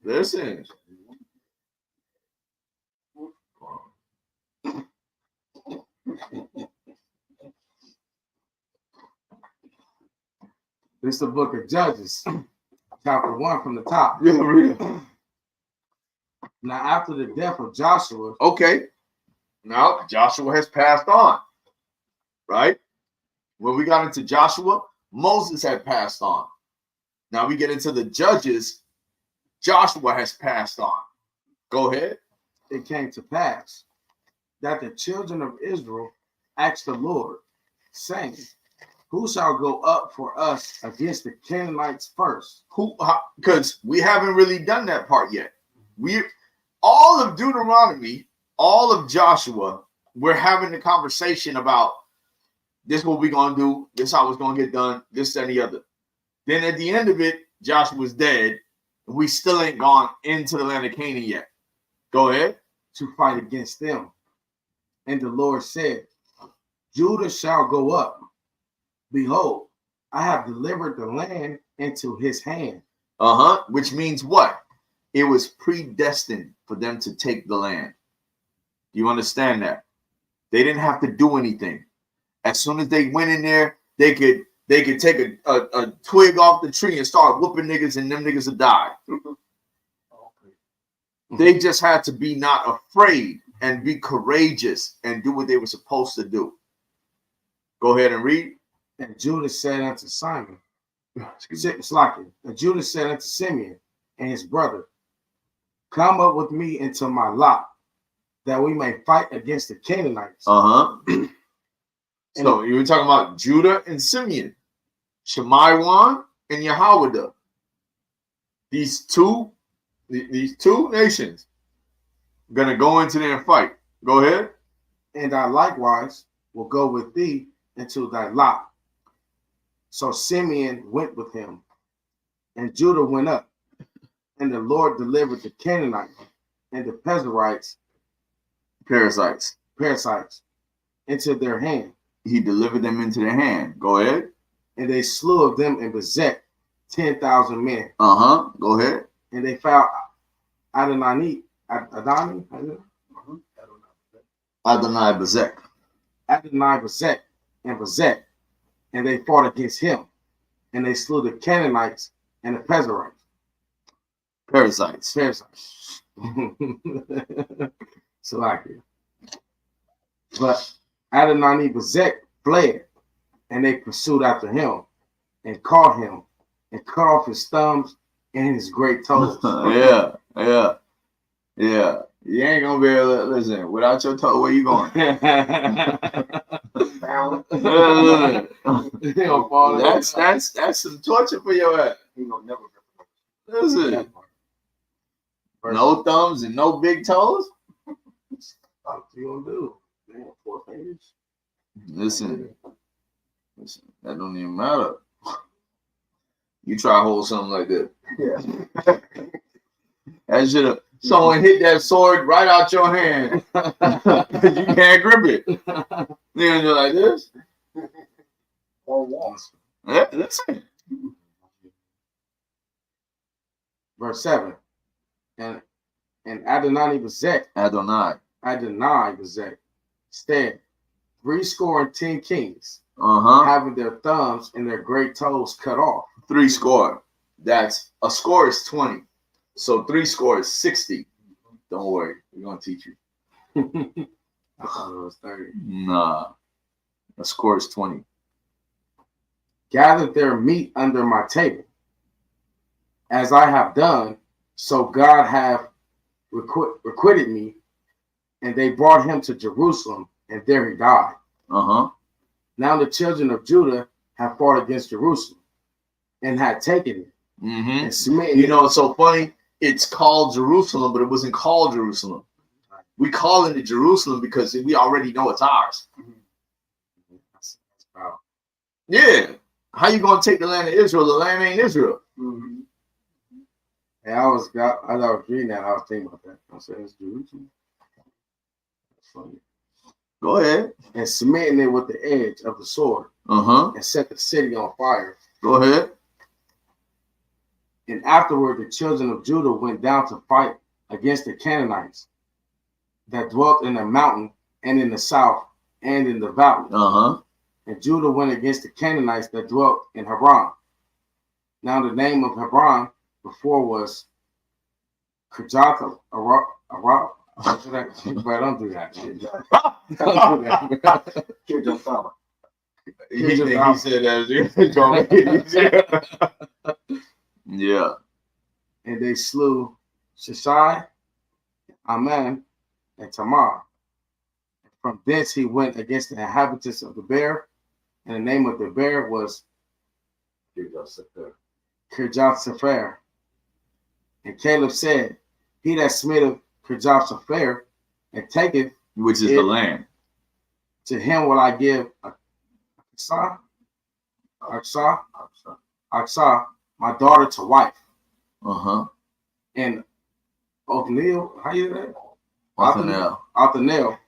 This is the book of Judges, chapter 1 from the top.
Yeah, read it.
Now, after the death of Joshua.
Okay. Now, Joshua has passed on. Right? When we got into Joshua, Moses had passed on. Now we get into the Judges. Joshua has passed on. Go ahead.
It came to pass that the children of Israel asked the Lord, saying, who shall go up for us against the Canaanites first?
Because we haven't really done that part yet. All of Deuteronomy, all of Joshua, we're having the conversation about this is what we're going to do, this is how it's going to get done, this and the other. Then at the end of it, Joshua's dead, and we still ain't gone into the land of Canaan yet. Go ahead.
To fight against them. And the Lord said, Judah shall go up. Behold, I have delivered the land into his hand.
Which means what? It was predestined for them to take the land. Do you understand that? They didn't have to do anything. As soon as they went in there, they could take a twig off the tree and start whooping niggas, and them niggas would die. They just had to be not afraid and be courageous and do what they were supposed to do. Go ahead and read.
And Judah said unto Simon, and Judah said unto Simeon and his brother, come up with me into my lot, that we may fight against the Canaanites.
So you were talking about Judah and Simeon, Shemaiwan and Yahweh. These two nations are gonna go into there and fight. Go ahead.
And I likewise will go with thee into thy lot. So Simeon went with him, and Judah went up, and the Lord delivered the Canaanites and the parasites into their hand.
He delivered them into their hand. Go ahead.
And they slew of them in Bezek 10,000 men.
Go ahead.
And they found Adonai
Bezek
and Bezek, and they fought against him, and they slew the Canaanites and the
parasites.
Salakia. But Adonai Bezek fled, and they pursued after him, and caught him, and cut off his thumbs and his great toes.
Yeah. You ain't gonna be able to listen without your toe. Where you going? That's some torture for your ass. Listen, no thumbs and no big toes.
What you gonna do? Damn, 4 fingers.
Listen, that don't even matter. You try to hold something like that.
Yeah.
That should have. Someone hit that sword right out your hand. You can't grip it. Then you're like this. Yeah, listen.
Verse 7. And Adonai Bezek stand 70 kings, having their thumbs and their great toes cut off.
70. That's a score is 20. So 70 is 60. Don't worry, we're gonna teach you.
I thought it was 30.
Nah, a score is 20.
Gathered their meat under my table, as I have done, so God have requited me, and they brought him to Jerusalem, and there he died. Now the children of Judah have fought against Jerusalem, and had taken it, and smitten.
You know, it's so funny. It's called Jerusalem, but it wasn't called Jerusalem. We call it Jerusalem because we already know it's ours.
Wow.
Yeah. How you gonna take the land of Israel? The land ain't Israel.
And as I was reading that, I was thinking about that. I said, it's Jerusalem. That's funny.
Go ahead.
And smitten it with the edge of the sword, and set the city on fire.
Go ahead.
And afterward, the children of Judah went down to fight against the Canaanites that dwelt in the mountain and in the south and in the valley. And Judah went against the Canaanites that dwelt in Hebron. Now the name of Hebron before was Kirjath Arab. Don't do that. Don't do that.
He said that. Yeah.
And they slew Shishai, Aman, and Tamar. From thence he went against the inhabitants of the Bear, and the name of the Bear was Kirjath Sepher. And Caleb said, he that smiteth Kirjath Sepher and taketh,
which is the land,
to him will I give Aksah, my daughter, to wife. And Othniel, how you say that? Othniel,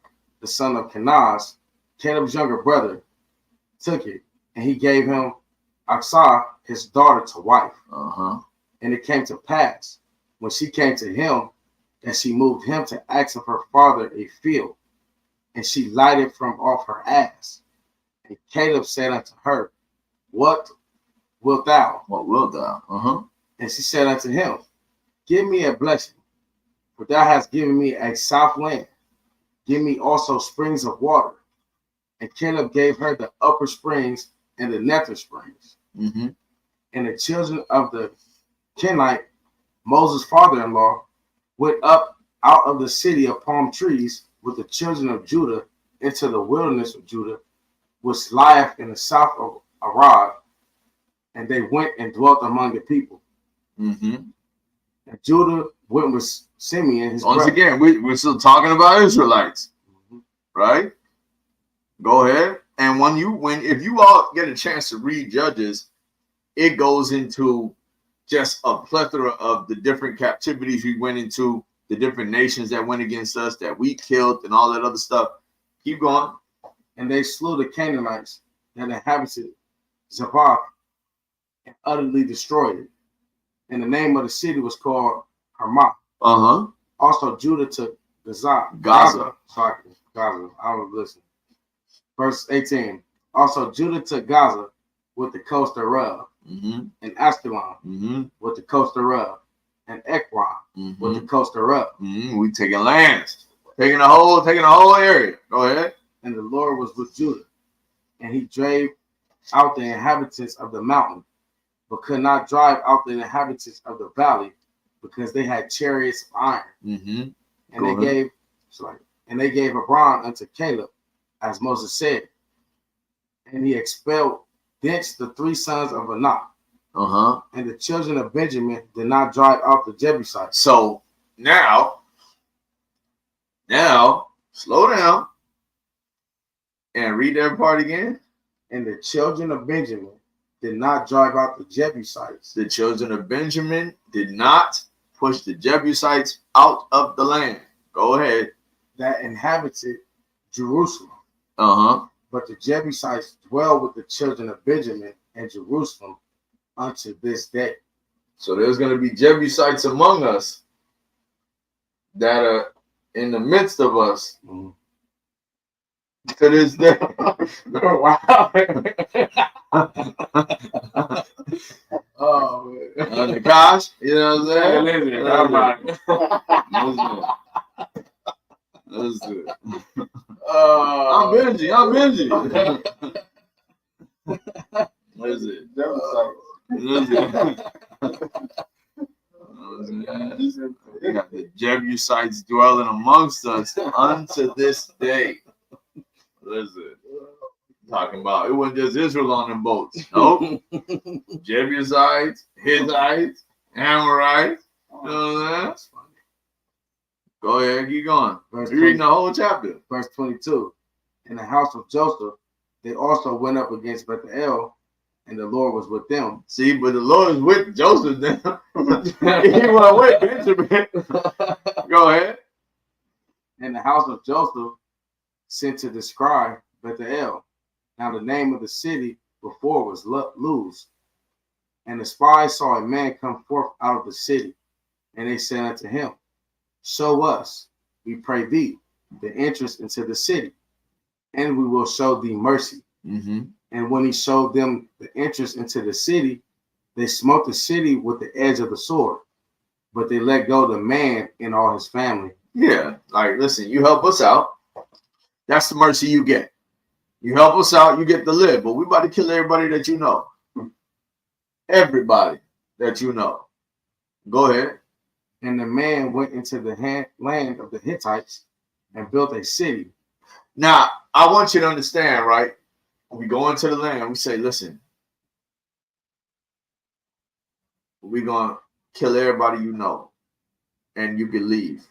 the son of Kenaz, Caleb's younger brother, took it, and he gave him Aksah, his daughter, to wife. And it came to pass, when she came to him, that she moved him to ask of her father a field, and she lighted from off her ass. And Caleb said unto her, what wilt thou?
What wilt thou?
And she said unto him, give me a blessing, But thou hast given me a south land. Give me also springs of water. And Caleb gave her the upper springs and the nether springs.
Mm-hmm.
And the children of the Kenite, Moses' father-in-law, went up out of the city of palm trees with the children of Judah into the wilderness of Judah, which lieth in the south of Arad, and they went and dwelt among the people.
Mm-hmm.
And Judah went with Simeon, his
Once
brother.
again, we're still talking about Israelites, right? Go ahead. And if you all get a chance to read Judges, it goes into just a plethora of the different captivities we went into, the different nations that went against us, that we killed, and all that other stuff. Keep going.
And they slew the Canaanites that inhabited Zebach and utterly destroyed it. And the name of the city was called Hamath.
Uh-huh.
Also, Judah took Gaza. Sorry, Gaza. I was listening. Verse 18. Also, Judah took Gaza with the coast thereof,
Mm-hmm.
and Ashkelon
Mm-hmm.
with the coast thereof, and Ekron
Mm-hmm.
with the coast thereof.
Mm-hmm. We taking lands, taking the whole area. Go ahead.
And the Lord was with Judah, and he drave out the inhabitants of the mountain, but could not drive out the inhabitants of the valley, because they had chariots of iron.
Mm-hmm.
And they gave Hebron unto Caleb, as Moses said, and he expelled thence the 3 sons of Anak.
Uh-huh.
And the children of Benjamin did not drive out the Jebusites.
So now, slow down and read that part again.
And the children of Benjamin did not drive out the Jebusites.
The children of Benjamin did not push the Jebusites out of the land. Go ahead.
That inhabited Jerusalem.
Uh-huh.
But the Jebusites dwell with the children of Benjamin and Jerusalem unto this day.
So there's going to be Jebusites among us that are in the midst of us.
Mm-hmm.
To this day.
Wow. Oh, man.
Gosh, you know what I'm saying? Listen. I'm Benji. Listen. We got the Jebusites dwelling amongst us unto this day. Listen. Talking about it wasn't just Israel on them boats. Nope. Jebusites, Hittites, Amorites. You know what I'm saying? Go ahead, keep going. You're reading the whole chapter.
Verse 22. In the house of Joseph, they also went up against Bethel, and the Lord was with them.
See, but the Lord is with Joseph now. He went with Benjamin. Go ahead.
And the house of Joseph sent to describe Bethel. Now the name of the city before was Luz. And the spies saw a man come forth out of the city, and they said unto him, show us, we pray thee, the entrance into the city, and we will show thee mercy.
Mm-hmm.
And when he showed them the entrance into the city, they smote the city with the edge of the sword, but they let go the man and all his family.
Yeah, like, listen, you help us out. That's the mercy you get. You help us out, you get to live. But we about to kill everybody that you know. Everybody that you know. Go ahead.
And the man went into the land of the Hittites and built a city.
Now, I want you to understand, right? When we go into the land, we say, listen, we're going to kill everybody you know, and you can leave.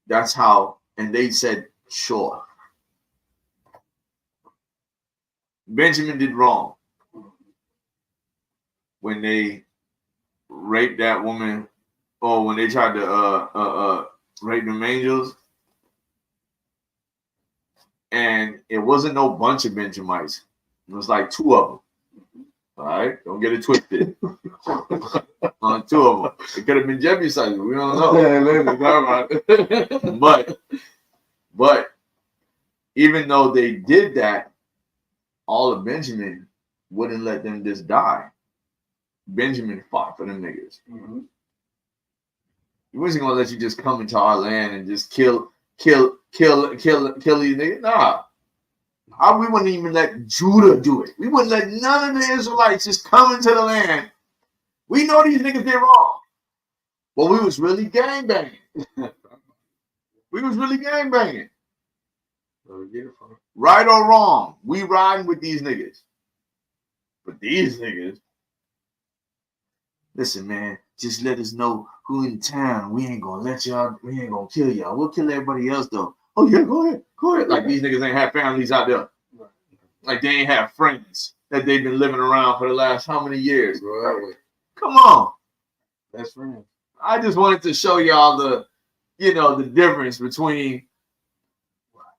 That's how, and they said, sure. Benjamin did wrong when they raped that woman, or when they tried to rape them angels. And it wasn't no bunch of Benjamites. It was like 2 of them. All right? Don't get it twisted. 2 of them. It could have been Jebusites. We don't know. But even though they did that, all of Benjamin wouldn't let them just die. Benjamin fought for them niggas.
Mm-hmm.
We wasn't gonna let you just come into our land and just kill these niggas. Nah. We wouldn't even let Judah do it. We wouldn't let none of the Israelites just come into the land. We know these niggas did wrong. But we was really gangbanging. We was really gangbanging.
Where we get it from?
Right or wrong, we riding with these niggas. But these niggas, listen, man, just let us know who in town. We ain't gonna let y'all, we ain't gonna kill y'all. We'll kill everybody else though. Oh yeah, go ahead. Like these niggas ain't have families out there. Like they ain't have friends that they've been living around for the last how many years?
Right.
Come on.
Best friends.
I just wanted to show y'all the difference between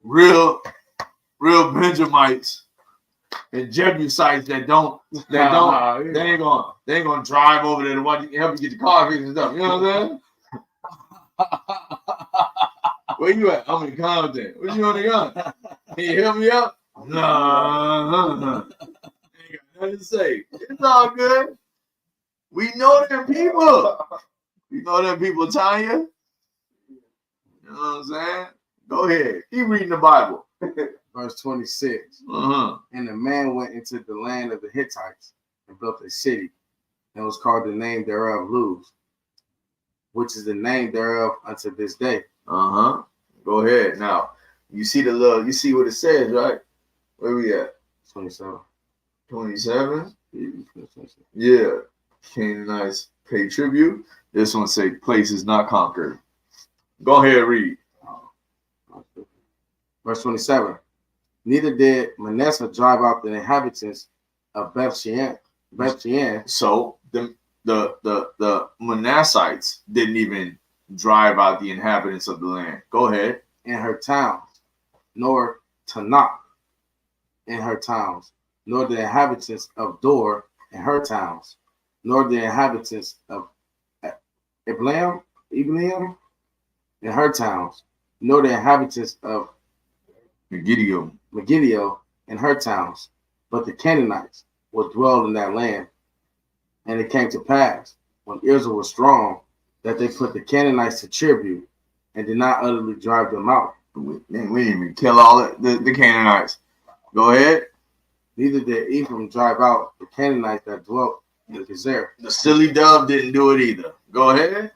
real Benjamites and Jebusites that ain't gonna drive over there to help you get the car fixed and stuff. You know what I'm saying? Where you at? I'm in Compton. What you on the gun? Can you help me out? No. Ain't got nothing to say. It's all good. We know them people. You know them people, Tanya? You know what I'm saying? Go ahead. Keep reading the Bible.
Verse 26.
Uh-huh.
And the man went into the land of the Hittites and built a city, and was called the name thereof Luz, which is the name thereof unto this day.
Uh-huh. Go ahead. Now, you see what it says, right? Where we at?
27.
27? Yeah. Canaanites pay tribute. This one say places not conquered. Go ahead, read.
Verse 27. Neither did Manasseh drive out the inhabitants of Beth-shean.
So the Manassites didn't even drive out the inhabitants of the land. Go ahead.
In her towns, nor Tanakh in her towns, nor the inhabitants of Dor in her towns, nor the inhabitants of Ibleam in her towns, nor the inhabitants of Megiddo in her towns, but the Canaanites will dwell in that land. And it came to pass, when Israel was strong, that they put the Canaanites to tribute and did not utterly drive them out.
We didn't even kill all the Canaanites. Go ahead.
Neither did Ephraim drive out the Canaanites that dwelt in Gezer.
The silly dove didn't do it either. Go ahead.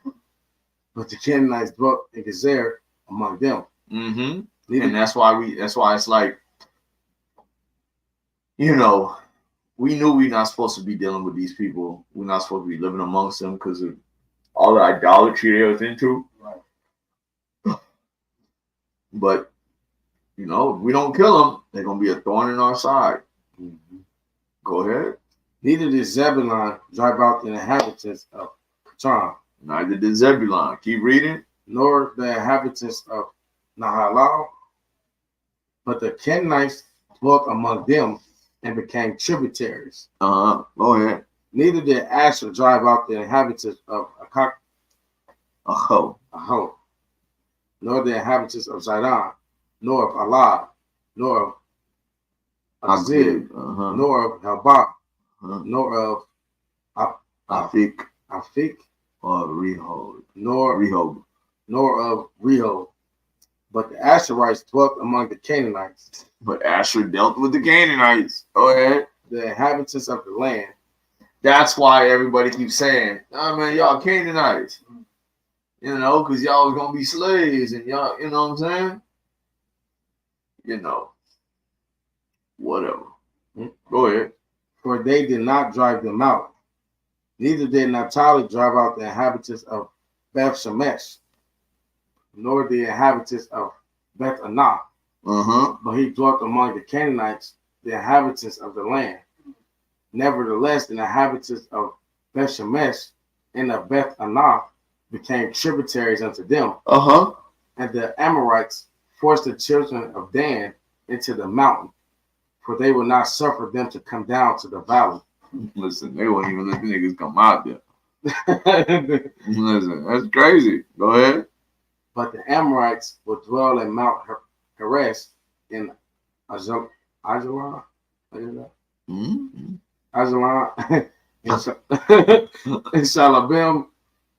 But the Canaanites dwelt in Gezer among them.
Mm-hmm. And that's why it's like, we knew we're not supposed to be dealing with these people. We're not supposed to be living amongst them because of all the idolatry they was into.
Right.
But, if we don't kill them, they're going to be a thorn in our side.
Mm-hmm.
Go ahead.
Neither did Zebulun drive out the inhabitants of Katan.
Neither did Zebulun. Keep reading.
Nor the inhabitants of Nahalal. But the Canaanites dwelt among them and became tributaries.
Go ahead.
Neither did Asher drive out the inhabitants of Aho, nor the inhabitants of Zidon, nor of Alad, nor of Azib, nor of Helbah, nor of Afik,
or Rehob,
nor of Rehob. But the Asherites dwelt among the Canaanites.
But Asher dealt with the Canaanites. Go ahead.
The inhabitants of the land.
That's why everybody keeps saying, "Oh man, y'all Canaanites." Because y'all was gonna be slaves, and y'all, you know what I'm saying? Whatever. Go ahead.
For they did not drive them out. Neither did Naphtali drive out the inhabitants of Beth Shemesh, nor the inhabitants of Beth Anah. But he dwelt among the Canaanites, the inhabitants of the land. Nevertheless, the inhabitants of Beth Shemesh and of Beth Anah became tributaries unto them. And the Amorites forced the children of Dan into the mountain, for they would not suffer them to come down to the valley.
Listen, they wouldn't even let the niggas come out there. Listen, that's crazy. Go ahead.
But the Amorites will dwell in Mount Heres in Ajalon. Ajalon in Shalabim.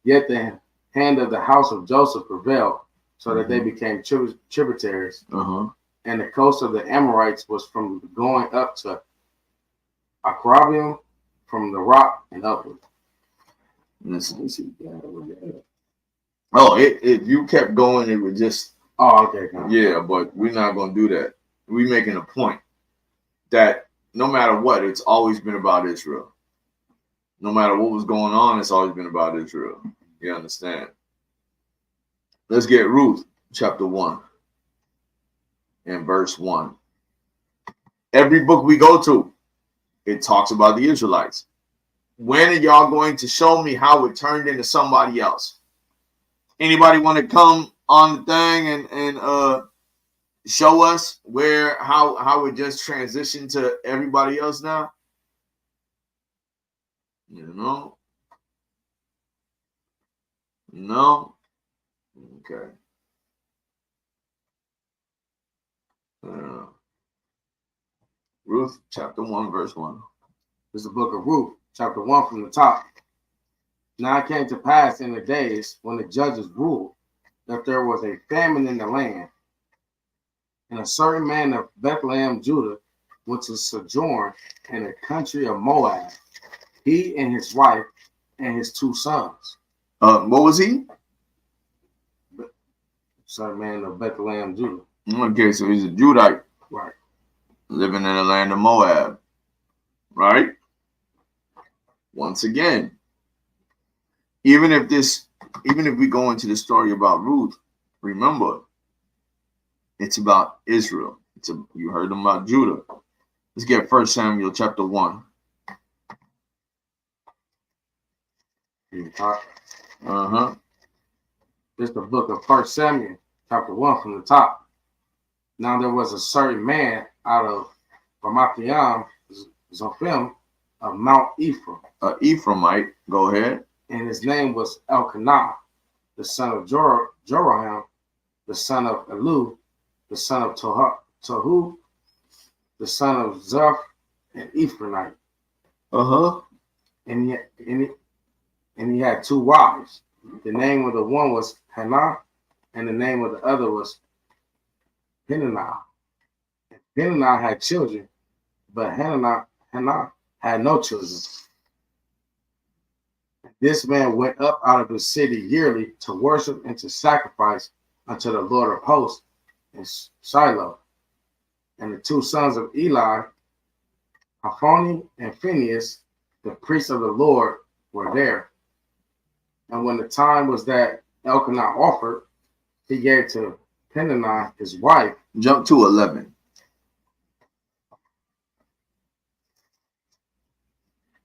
Yet the hand of the house of Joseph prevailed, so that they became tributaries. And the coast of the Amorites was from going up to Akrabium, from the rock and upward.
Let's see. Oh, if you kept going, it would just.
Oh, okay.
Yeah, but we're not going to do that. We're making a point that no matter what, it's always been about Israel. No matter what was going on, it's always been about Israel. You understand? Let's get Ruth, chapter 1 and verse 1. Every book we go to, it talks about the Israelites. When are y'all going to show me how it turned into somebody else? Anybody want to come on the thing and show us how it just transitioned to everybody else now? You know? No? Okay. Ruth, chapter 1, verse 1.
This is the book of Ruth, chapter 1 from the top. Now it came to pass in the days when the judges ruled that there was a famine in the land, and a certain man of Bethlehem, Judah, went to sojourn in the country of Moab, he and his wife and his 2 sons.
What was he?
Certain man of Bethlehem, Judah.
Okay, so he's a Judite.
Right.
Living in the land of Moab. Right? Once again, even if we go into the story about Ruth, remember, it's about Israel. You heard them about Judah. Let's get 1 Samuel chapter 1.
This is the book of 1 Samuel, chapter 1 from the top. Now there was a certain man out of Ramathaim, Zophim, of Mount Ephraim.
Ephraimite, go ahead.
And his name was Elkanah, the son of Jeroham, the son of Elu, the son of Tohu, the son of Zeph, and Ephraimite. And he had 2 wives. The name of the one was Hannah, and the name of the other was Peninnah. Peninnah had children, but Hannah had no children. This man went up out of the city yearly to worship and to sacrifice unto the Lord of hosts in Shiloh. And the 2 sons of Eli, Hophni and Phinehas, the priests of the Lord, were there. And when the time was that Elkanah offered, he gave to Peninnah his wife.
Jump to 11.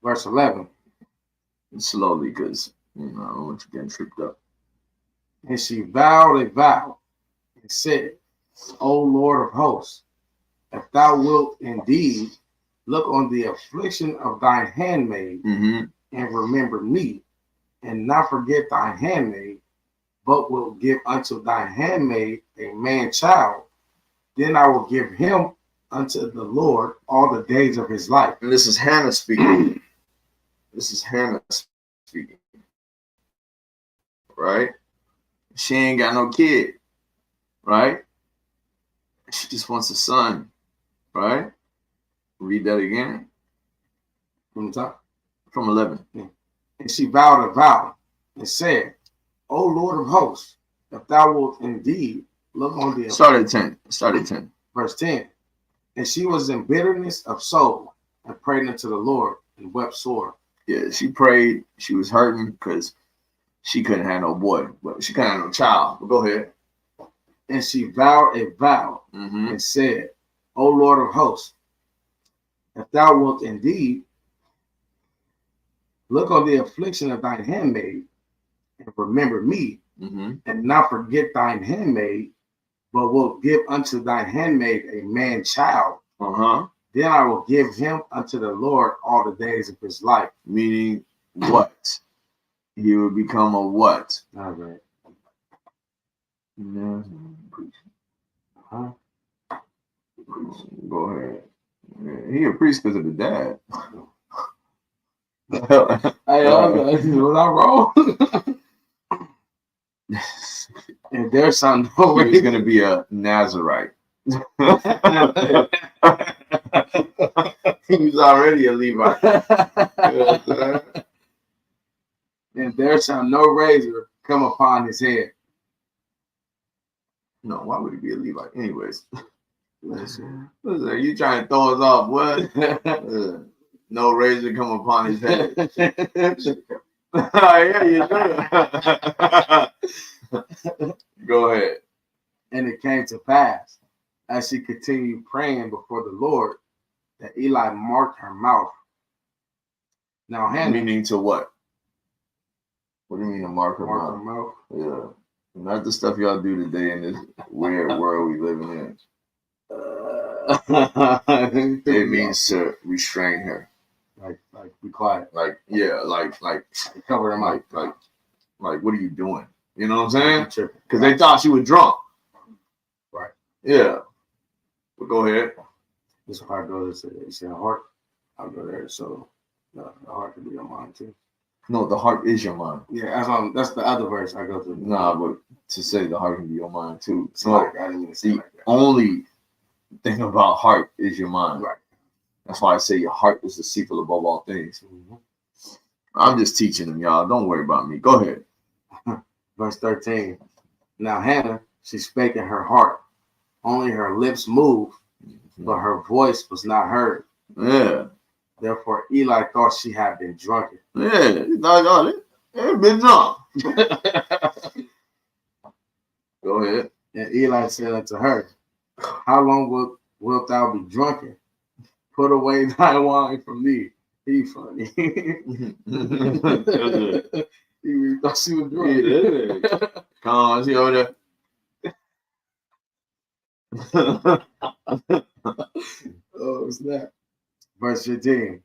Verse 11.
Slowly, because I don't want you getting tripped up.
And she vowed a vow and said, O Lord of hosts, if thou wilt indeed look on the affliction of thine handmaid, and remember me, and not forget thy handmaid, but will give unto thy handmaid a man child, then I will give him unto the Lord all the days of his life.
And this is Hannah speaking. Right? She ain't got no kid. Right? She just wants a son. Right? Read that again.
From the top?
From 11.
Yeah. And she vowed a vow and said, O Lord of hosts, if thou wilt indeed look on the...
Start at 10.
Verse 10. And she was in bitterness of soul and prayed unto the Lord and wept sore.
Yeah, she prayed. She was hurting because she couldn't have no boy, but she couldn't have no child. But go ahead.
And she vowed a vow and said, O Lord of hosts, if thou wilt indeed look on the affliction of thine handmaid and remember me, and not forget thine handmaid, but will give unto thine handmaid a man child, then I will give him unto the Lord all the days of his life.
Meaning what? He will become a what?
All right.
Go ahead. He a priest because of the dad.
Hey, was I wrong? And there shall no
He was
razor.
going to be a Nazarite. He was already a Levite.
And there shall no razor come upon his head.
No, why would he be a Levite? Anyways. Listen, you trying to throw us off, what? No razor come upon his head. Yeah, you do. Go ahead.
And it came to pass, as she continued praying before the Lord, that Eli marked her mouth. Now, Hannah.
Meaning to what? What do you mean to mark her
Mark
mouth?
her mouth?
Yeah. Not the stuff y'all do today in this weird world we living in. It means to restrain her.
Like be quiet.
Like
Cover them up.
Like, what are you doing? You know what I'm saying? Because
Right.
they thought she was drunk.
Right.
Yeah. But go ahead.
This part goes, you say heart. I'll go there. So the heart can be your mind too.
No, the heart is your mind.
Yeah, that's the other verse I go through.
Nah, but to say the heart can be your mind too.
So I didn't even say
the
like that.
only thing about heart is your mind.
Right.
That's why I say your heart is deceitful above all things.
Mm-hmm.
I'm just teaching them, y'all. Don't worry about me. Go ahead.
Verse 13. Now Hannah, she spake in her heart. Only her lips moved, but her voice was not heard.
Yeah.
Therefore Eli thought she had been drunken.
Yeah. They've been drunk. Go ahead.
And Eli said unto her, how long wilt thou be drunken? Put away thy wine from thee. He funny. He really thought she was drunk.
Yeah. Come on, see over there.
Oh, snap. Verse 15.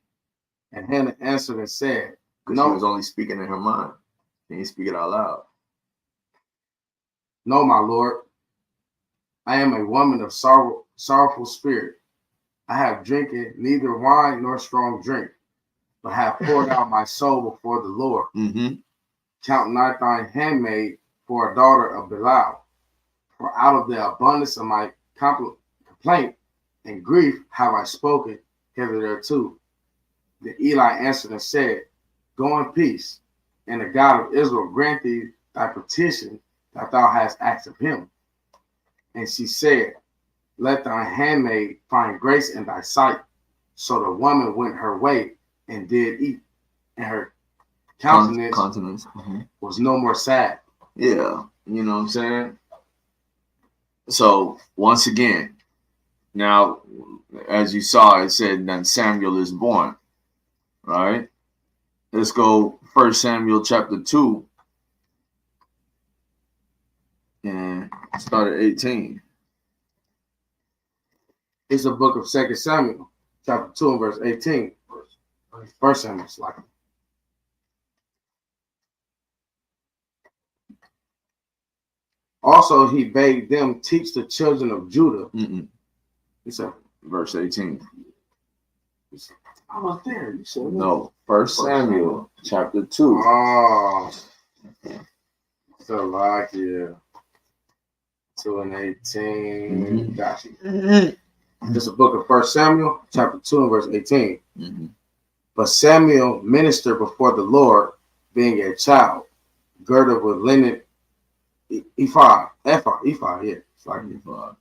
And Hannah answered and said,
Because she was only speaking in her mind. She didn't speak it out loud.
No, my Lord. I am a woman of sorrowful spirit. I have drinking neither wine nor strong drink, but have poured out my soul before the Lord.
Mm-hmm.
Count not thine handmaid for a daughter of Belial. For out of the abundance of my complaint and grief have I spoken hitherto. Then Eli answered and said, go in peace, and the God of Israel grant thee thy petition that thou hast asked of him. And she said, let thy handmaid find grace in thy sight. So the woman went her way and did eat, and her countenance
Mm-hmm.
was no more sad.
Yeah, you know what I'm saying? So, once again, now, as you saw, it said that Samuel is born, right? Let's go 1 Samuel chapter 2 and start at 18.
It's the book of 2 Samuel, chapter 2 and verse 18. First Samuel, like. Also, he bade them teach the children of Judah. He said,
verse 18.
I was there. You said
no. 1 Samuel chapter 2.
Oh, so like yeah, 2 and 18. Gotcha. This is the book of 1 Samuel chapter 2 and verse 18. But Samuel ministered before the Lord, being a child, girded with linen ephod, yeah, it's like ephod.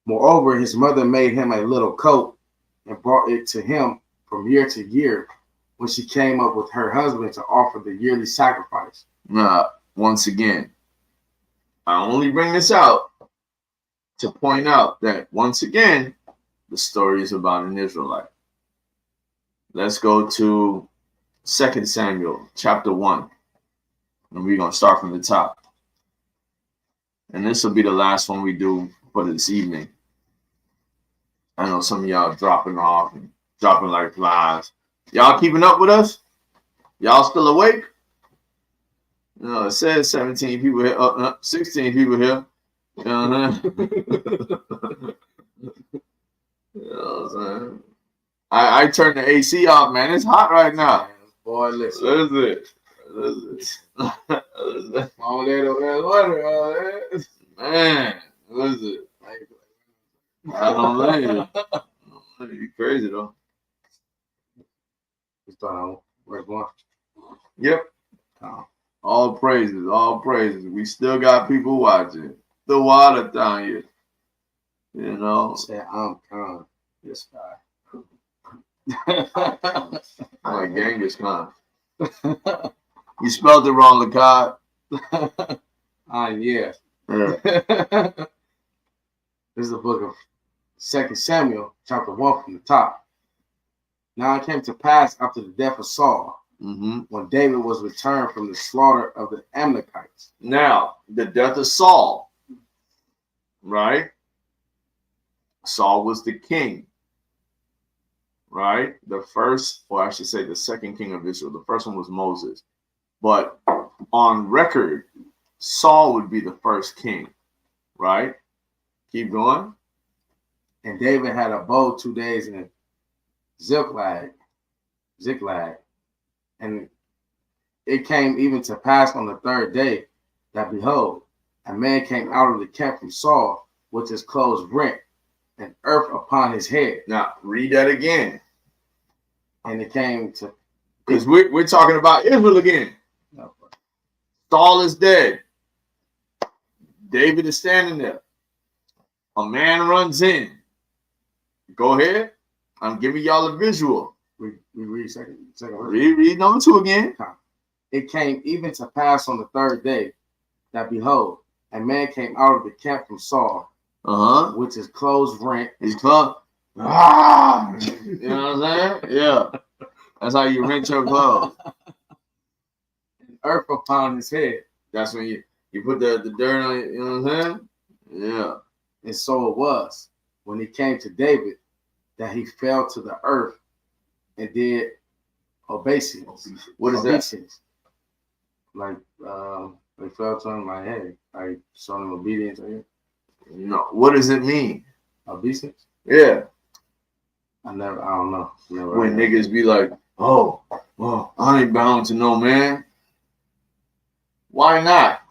Moreover, his mother made him a little coat and brought it to him from year to year when she came up with her husband to offer the yearly sacrifice.
Now, once again, I only bring this out to point out that once again, the story is about an Israelite. Let's go to 2 Samuel chapter 1, and we're going to start from the top. And this will be the last one we do for this evening. I know some of y'all dropping off and dropping like flies. Y'all keeping up with us? Y'all still awake? You know, it says 17 people here, 16 people here. You know what I'm saying? You know what I'm saying? I turned the AC off, man. It's hot right now.
Boy, listen.
Listen.
Mama, they don't have water.
Man, what is it? I don't know. You crazy though.
We start on verse 1.
Yep. All praises, all praises. We still got people watching. The water down here. You know.
Say, I'm Khan. This
guy. Like Genghis Khan. You spelled it wrong, Lakai.
Yeah. This is the book of 2 Samuel, chapter 1 from the top. Now it came to pass after the death of Saul, when David was returned from the slaughter of the Amalekites.
Now, the death of Saul, right? Saul was the king, right? The first, or I should say the second king of Israel. The first one was Moses. But on record, Saul would be the first king, right? Keep going.
And David had abode 2 days in Ziklag, and it came even to pass on the third day that, behold, a man came out of the camp from Saul with his clothes rent and earth upon his head.
Now, read that again.
And it came to...
Because we're talking about Israel again. Saul is dead. David is standing there. A man runs in. Go ahead. I'm giving y'all a visual.
We read second verse.
Read number 2 again.
It came even to pass on the third day that, behold, a man came out of the camp from Saul, with his clothes rent.
His clothes. You know what I'm saying? Yeah. That's how you rent your clothes.
And earth upon his head.
That's when you put the dirt on it, you know what I'm saying? Yeah.
And so it was, when he came to David, that he fell to the earth and did obeisance.
What is that?
Like, they fell to him like, hey, I showed him obedience.
No. What does it mean?
Obeisance?
Yeah.
I don't know. Never
when niggas be like, oh, I ain't bound to no man. Why not?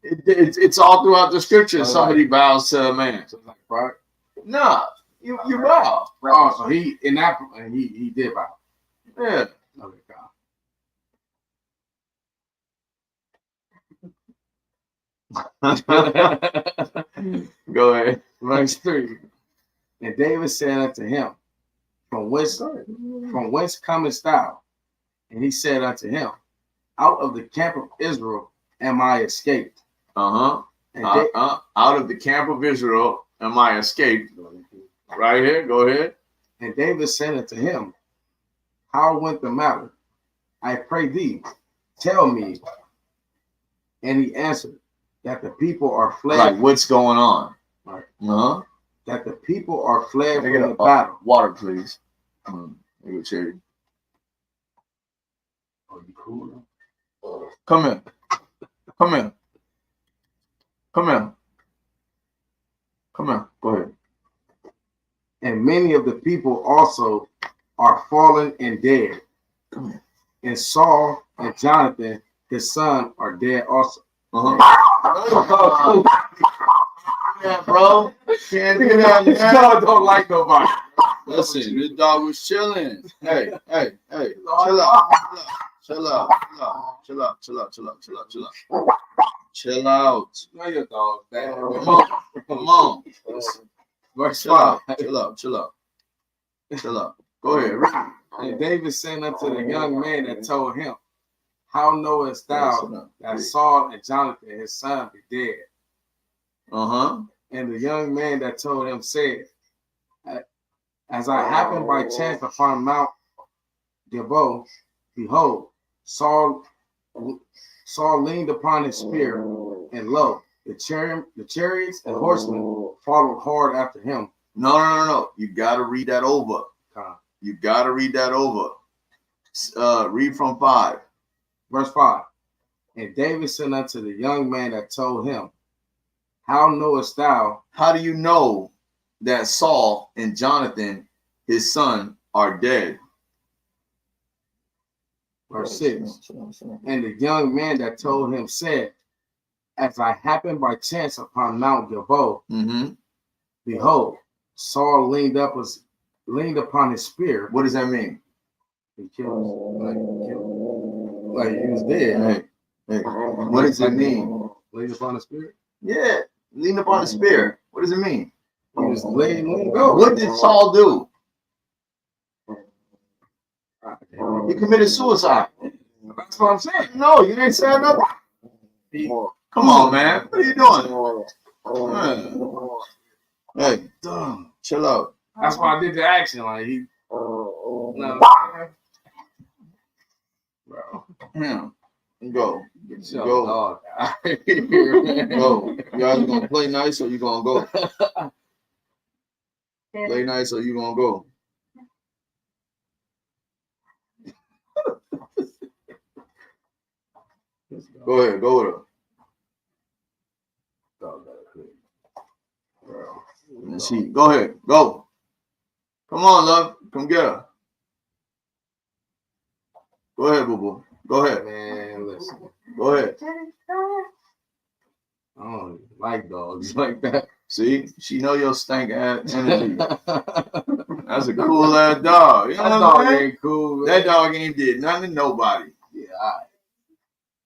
It's all throughout the scripture. Somebody bows to a man.
So it's like pride?
Nah, you bow.
Oh, so he did bow.
Yeah.
Okay,
Go ahead.
Verse 3. And David said unto him, From whence comest thou? And he said unto him, Out of the camp of Israel am I escaped.
Out of the camp of Israel am I escaped. Right here, go ahead.
And David said unto him, How went the matter? I pray thee, tell me. And he answered, That the people are fled.
Like, what's going on?
Right.
That
the people are fled from the battle.
Water, please. Go cherry.
Are you cool?
Come here. Come here. Come here. Come here. Go ahead.
And many of the people also are fallen and dead.
Come here.
And Saul and Jonathan, his son, are dead also.
Yeah, bro. Can't do that,
This dog don't like nobody.
Listen, this dog was chilling. Hey. Chill out. Chill out. Chill out.
No, your dog.
Come on.
Verse
Chill out.
5.
Chill out. Go ahead.
And David said unto the young man that told him, How knowest thou that Saul and Jonathan his son be dead? And the young man that told him said, As I happened by chance upon Mount Gilboa, behold, Saul leaned upon his spear, and lo, the chariots and horsemen followed hard after him.
No. You got to read that over. You got to read that over. Read from 5.
Verse 5. And David said unto the young man that told him, How knowest thou?
How do you know that Saul and Jonathan, his son, are dead?
Verse 6. And the young man that told him said, As I happened by chance upon Mount Gilboa,
Mm-hmm.
behold, Saul leaned upon his spear.
What does that mean?
He killed, like he was dead.
Hey, what does it mean?
Leaned upon the spear.
Yeah, lean upon the spear. What does it mean?
He was letting go.
What did Saul do? He committed suicide.
That's what I'm saying.
No, you didn't say nothing. Come on, man. What are you doing? Hey, chill out.
That's why I did the action. Like he. No. Bro.
Yeah. Go.
Go.
Go. Go. You either gonna play nice or you gonna go. Play nice or you gonna go. Go ahead. Go with her. Let's see. Go ahead. Go. Come on, love. Come get her. Go ahead, boo boo. Go ahead.
Man, listen.
Go ahead.
I don't like dogs like that.
See, she know your stank ass energy. That's a cool ass dog. You know
That
what
dog
I'm saying?
ain't cool. Man.
That dog ain't did nothing to nobody.
Yeah, all right.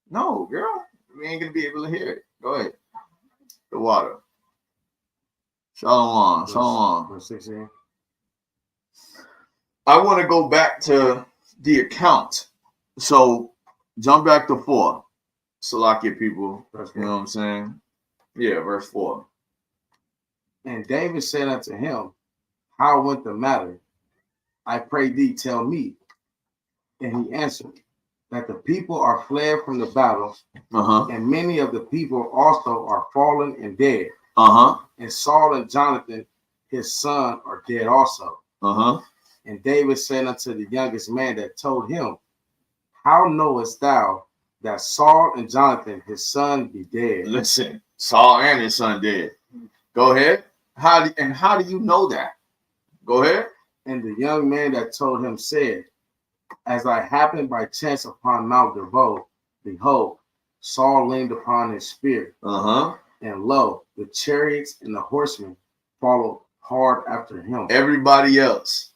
No, girl. We ain't gonna be able to hear it. Go ahead. The water. Shalom. Shalom.
Verse 16.
I want to go back to the account. So jump back to 4. Salakia people. You know what I'm saying? Yeah, verse 4.
And David said unto him, how went the matter? I pray thee, tell me. And he answered, that the people are fled from the battle, and many of the people also are fallen and dead. And Saul and Jonathan, his son, are dead also. And David said unto the youngest man that told him, how knowest thou that Saul and Jonathan, his son, be dead?
Listen, Saul and his son dead. Go ahead. How do you know that? Go ahead.
And the young man that told him said, as I happened by chance upon Mount Gilboa, behold, Saul leaned upon his spear. And lo, the chariots and the horsemen followed hard after him.
Everybody else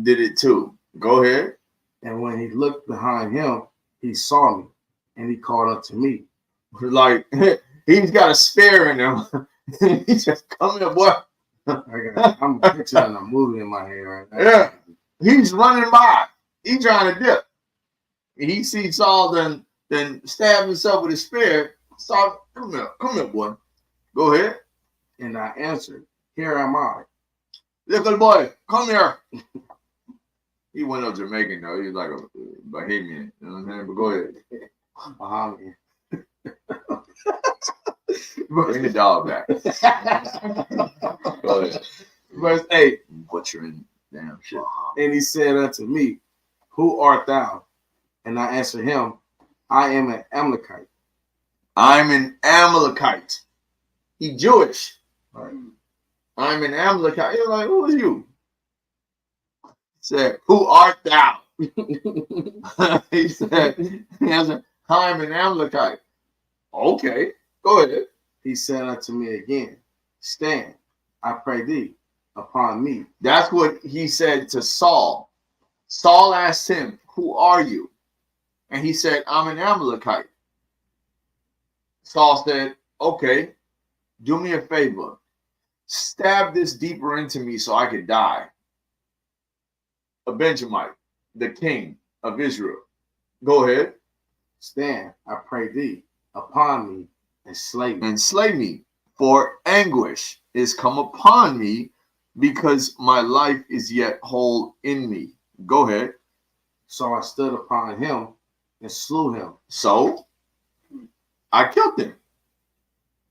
did it too. Go ahead.
And when he looked behind him, he saw me, and he called unto me.
Like, he's got a spear in him. He's just coming up, boy.
I'm picturing a movie in my head right now.
Yeah. He's running by. He's trying to dip. He sees Saul then stab himself with his spear. Saul, come here, boy. Go ahead.
And I answered, here am I.
Little boy, come here. He went up Jamaican though. He was like a Bahamian. You know what I'm saying? But go ahead.
Bahamian.
Bring the dog back. Go ahead.
Verse 8.
Butchering damn shit.
And he said unto me, who art thou? And I answered him, I am an Amalekite.
I'm an Amalekite. He Jewish.
Right.
I'm an Amalekite. You're like, who is you? He said, who art thou? He answered, I'm an Amalekite. Okay, go ahead.
He said unto me again, stand, I pray thee, upon me.
That's what he said to Saul. Saul asked him, who are you? And he said, I'm an Amalekite. Saul said, okay, do me a favor. Stab this deeper into me so I could die. A Benjamite, the king of Israel. Go ahead.
Stand, I pray thee, upon me, and slay me.
And slay me, for anguish is come upon me, because my life is yet whole in me. Go ahead.
So I stood upon him and slew him.
So I killed him.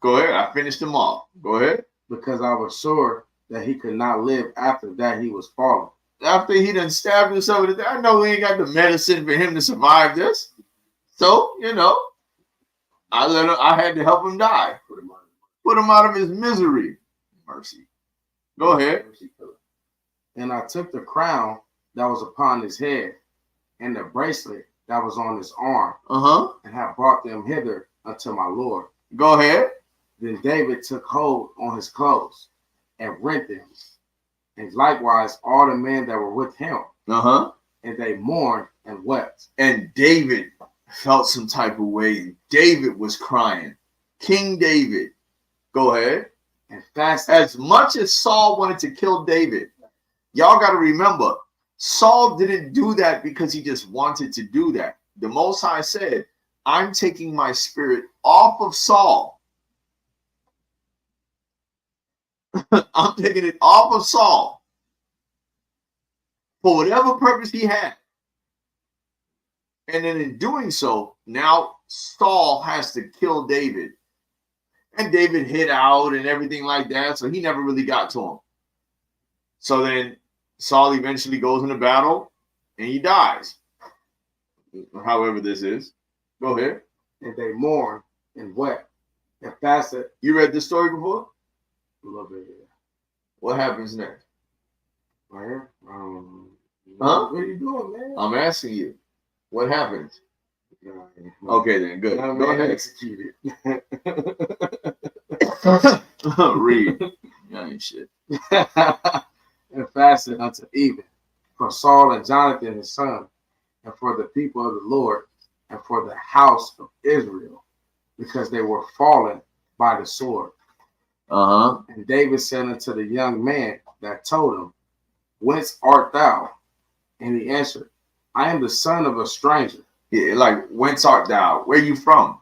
Go ahead. I finished him off. Go ahead.
Because I was sure that he could not live after that he was fallen.
After he done stabbed himself with it, I know we ain't got the medicine for him to survive this. So, I had to help him die. Put him out of his misery. Mercy. Go ahead.
And I took the crown that was upon his head and the bracelet that was on his arm, and have brought them hither unto my Lord.
Go ahead.
Then David took hold on his clothes and rent them, and likewise all the men that were with him. And they mourned and wept.
And David felt some type of way, and David was crying. King David. Go ahead.
And fasted.
As much as Saul wanted to kill David, y'all got to remember, Saul didn't do that because he just wanted to do that. The Most High said, I'm taking my spirit off of Saul. I'm taking it off of Saul for whatever purpose he had. And then in doing so, now Saul has to kill David. And David hid out and everything like that, so he never really got to him. So then Saul eventually goes into battle and he dies. However this is. Go ahead.
And they mourned and wept and fasted.
You read this story before?
A little bit, yeah.
What happens next?
Right here?
Huh?
What are you doing, man?
I'm asking you. What happens? Okay, then. Good. Go ahead.
Execute it.
Read. Yeah, ain't shit.
And fasted unto even for Saul and Jonathan his son, and for the people of the Lord, and for the house of Israel, because they were fallen by the sword. And David said unto the young man that told him, Whence art thou? And he answered, I am the son of a stranger.
Yeah, like, whence art thou? Where you from?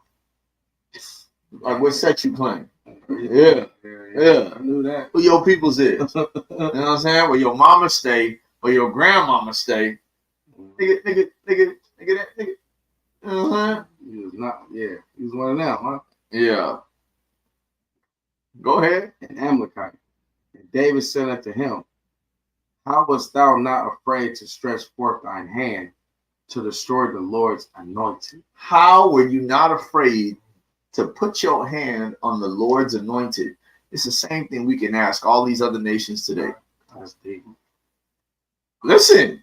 Like, what set you playing? Yeah.
I knew that.
Who your peoples is? You know what I'm saying? Where your mama stay, or your grandmama stay. Nigga. Uh-huh.
He was not, yeah. He was one of them, huh?
Yeah. Go ahead.
An Amalekite. And David said unto him, How wast thou not afraid to stretch forth thine hand to destroy the Lord's anointed?
How were you not afraid to put your hand on the Lord's anointed? It's the same thing we can ask all these other nations today.
That's deep.
Listen,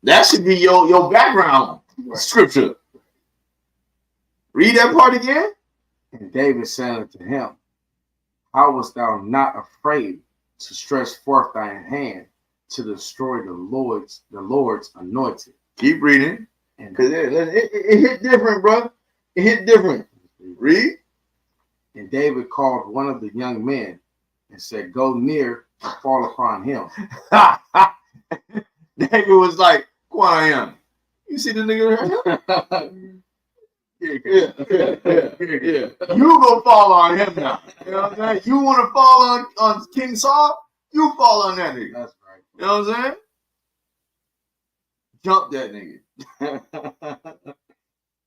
that should be your background scripture. Read that part again.
And David said unto him, How wast thou not afraid to stretch forth thine hand to destroy the Lord's anointed?
Keep reading. Because it hit different, bro. It hit different. Read.
And David called one of the young men and said, Go near and fall upon him.
David was like, Quiet. You see the nigga? Yeah. You go fall on him now. You know what I'm saying? You want to fall on King Saul? You fall on that nigga.
That's right.
You know what I'm saying? Jump that nigga.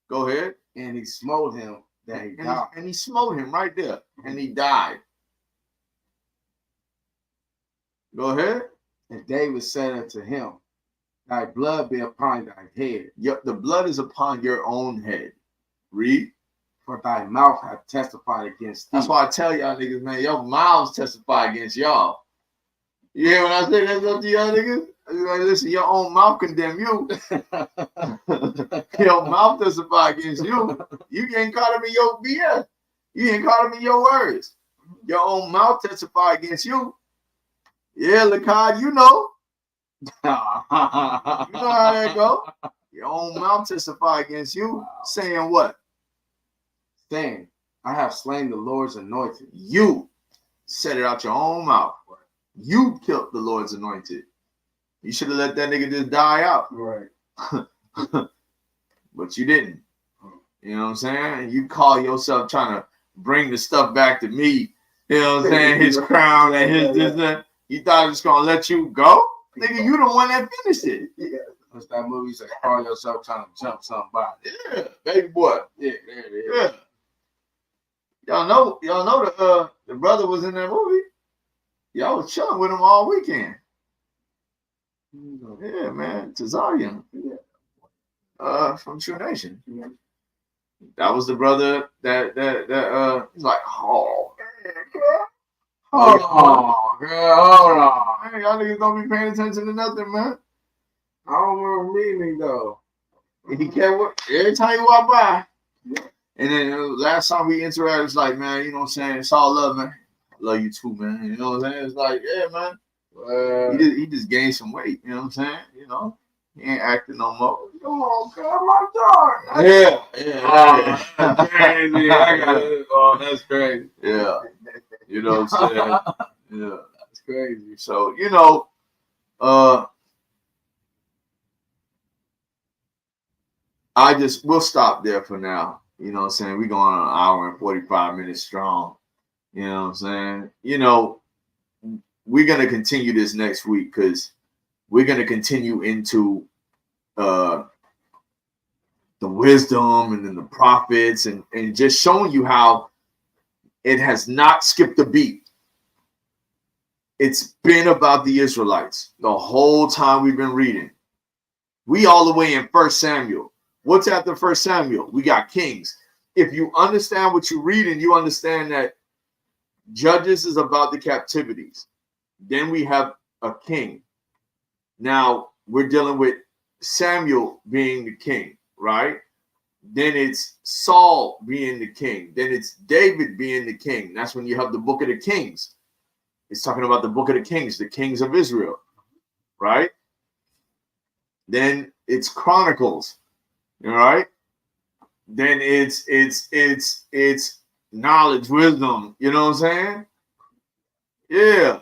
Go ahead.
And he smote him that he died.
And he smote him right there. And he died. Go ahead.
And David said unto him, Thy blood be upon thy head.
Yep, the blood is upon your own head. Read.
For thy mouth hath testified against thee.
That's why I tell y'all niggas, man, your mouths testify against y'all. You hear when I say that up to y'all niggas? Like, listen, your own mouth condemn you. Your mouth testify against you. You ain't caught him in your BS. You ain't caught him in your words. Your own mouth testify against you. Yeah, Lakad, you know. You know how that go. Your own mouth testify against you. Wow. Saying what?
Saying, I have slain the Lord's anointed.
You said it out your own mouth. You killed the Lord's anointed. You should have let that nigga just die out.
Right.
But you didn't. You know what I'm saying? You call yourself trying to bring the stuff back to me. You know what I'm saying? His crown and his this. You thought I was going to let you go? Nigga, you the one that finished it.
Yeah. That's that movie you say, call yourself trying to jump somebody.
Yeah, baby boy.
Yeah, there it is.
Yeah. Y'all know the brother was in that movie. Y'all was chilling with him all weekend. Yeah, man. Tazarian. Yeah. From True Nation. That was the brother that he's like, oh man, girl.
Hold on.
Hey, y'all niggas don't be paying attention to nothing, man.
I don't remember meaning though.
He kept every time you walk by, And then last time we interacted, it's like, man, you know what I'm saying? It's all love, man. I love you too, man. You know what I'm saying? It's like, yeah, man. He just gained some weight. You know what I'm saying? You know, he ain't acting no more.
Oh, God, my dog.
Yeah.
That's crazy. I got it. Oh, that's crazy.
Yeah. You know what I'm saying? Yeah.
That's crazy.
So, you know, we'll stop there for now. You know what I'm saying? We're going on an hour and 45 minutes strong. You know what I'm saying? You know, we're going to continue this next week because we're going to continue into the wisdom and then the prophets and just showing you how it has not skipped a beat. It's been about the Israelites the whole time we've been reading. We all the way in 1 Samuel. What's after 1 Samuel? We got Kings. If you understand what you're reading, you understand that Judges is about the captivities. Then we have a king. Now we're dealing with Samuel being the king, right? Then it's Saul being the king. Then it's David being the king. That's when you have the book of the Kings. It's talking about the book of the Kings, the kings of Israel, right? Then it's Chronicles, all right? Then it's knowledge, wisdom, you know what I'm saying? Yeah.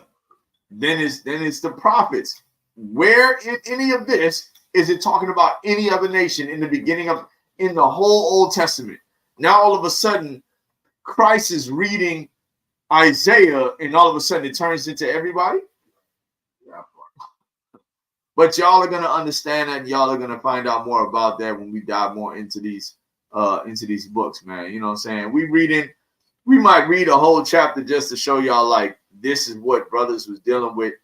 Then it's the prophets. Where in any of this is it talking about any other nation in the whole Old Testament? Now all of a sudden, Christ is reading Isaiah, and all of a sudden it turns into everybody. But y'all are gonna understand that, and y'all are gonna find out more about that when we dive more into these books, man. You know what I'm saying? We might read a whole chapter just to show y'all like this is what brothers was dealing with,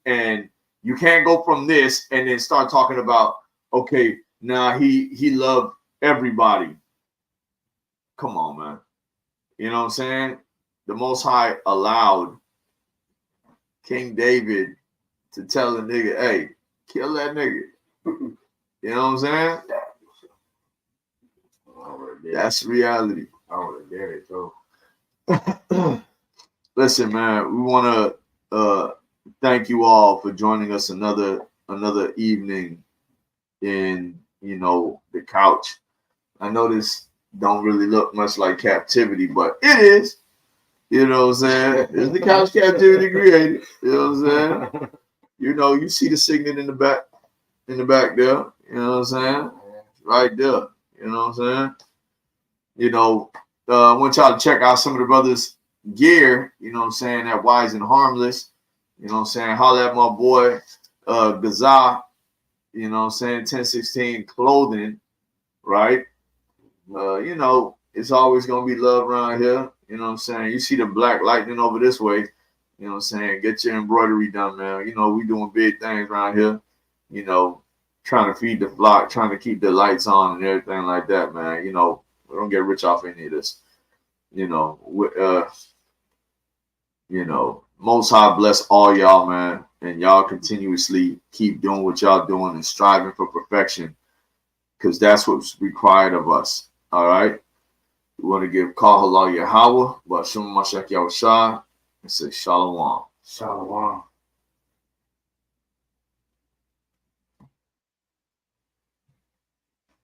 and you can't go from this and then start talking about, okay, now he loved everybody. Come on, man. You know what I'm saying? The Most High allowed King David to tell a nigga, hey, kill that nigga. You know what I'm saying? That's reality.
I would have did it too.
Listen, man, we want to thank you all for joining us another evening in, you know, the couch. I know this don't really look much like captivity, but it is. You know what I'm saying? It's the couch captivity created. You know what I'm saying? You know, you see the signet in the back there. You know what I'm saying? Right there. You know what I'm saying? You know, I want y'all to check out some of the brothers' gear. You know what I'm saying? That Wise and Harmless. You know what I'm saying? Holla at my boy, Gaza. You know what I'm saying? 1016 clothing. Right? You know, it's always going to be love around here. You know what I'm saying? You see the black lightning over this way. You know what I'm saying? Get your embroidery done, man. You know, we doing big things around here. You know, trying to feed the flock, trying to keep the lights on and everything like that, man. You know, we don't get rich off any of this. You know, Most High bless all y'all, man. And y'all continuously keep doing what y'all doing and striving for perfection. Because that's what's required of us. All right? We want to give Kal Halal Yahweh, Bashum Mashak Yahushua, and say Shalom.
Shalom.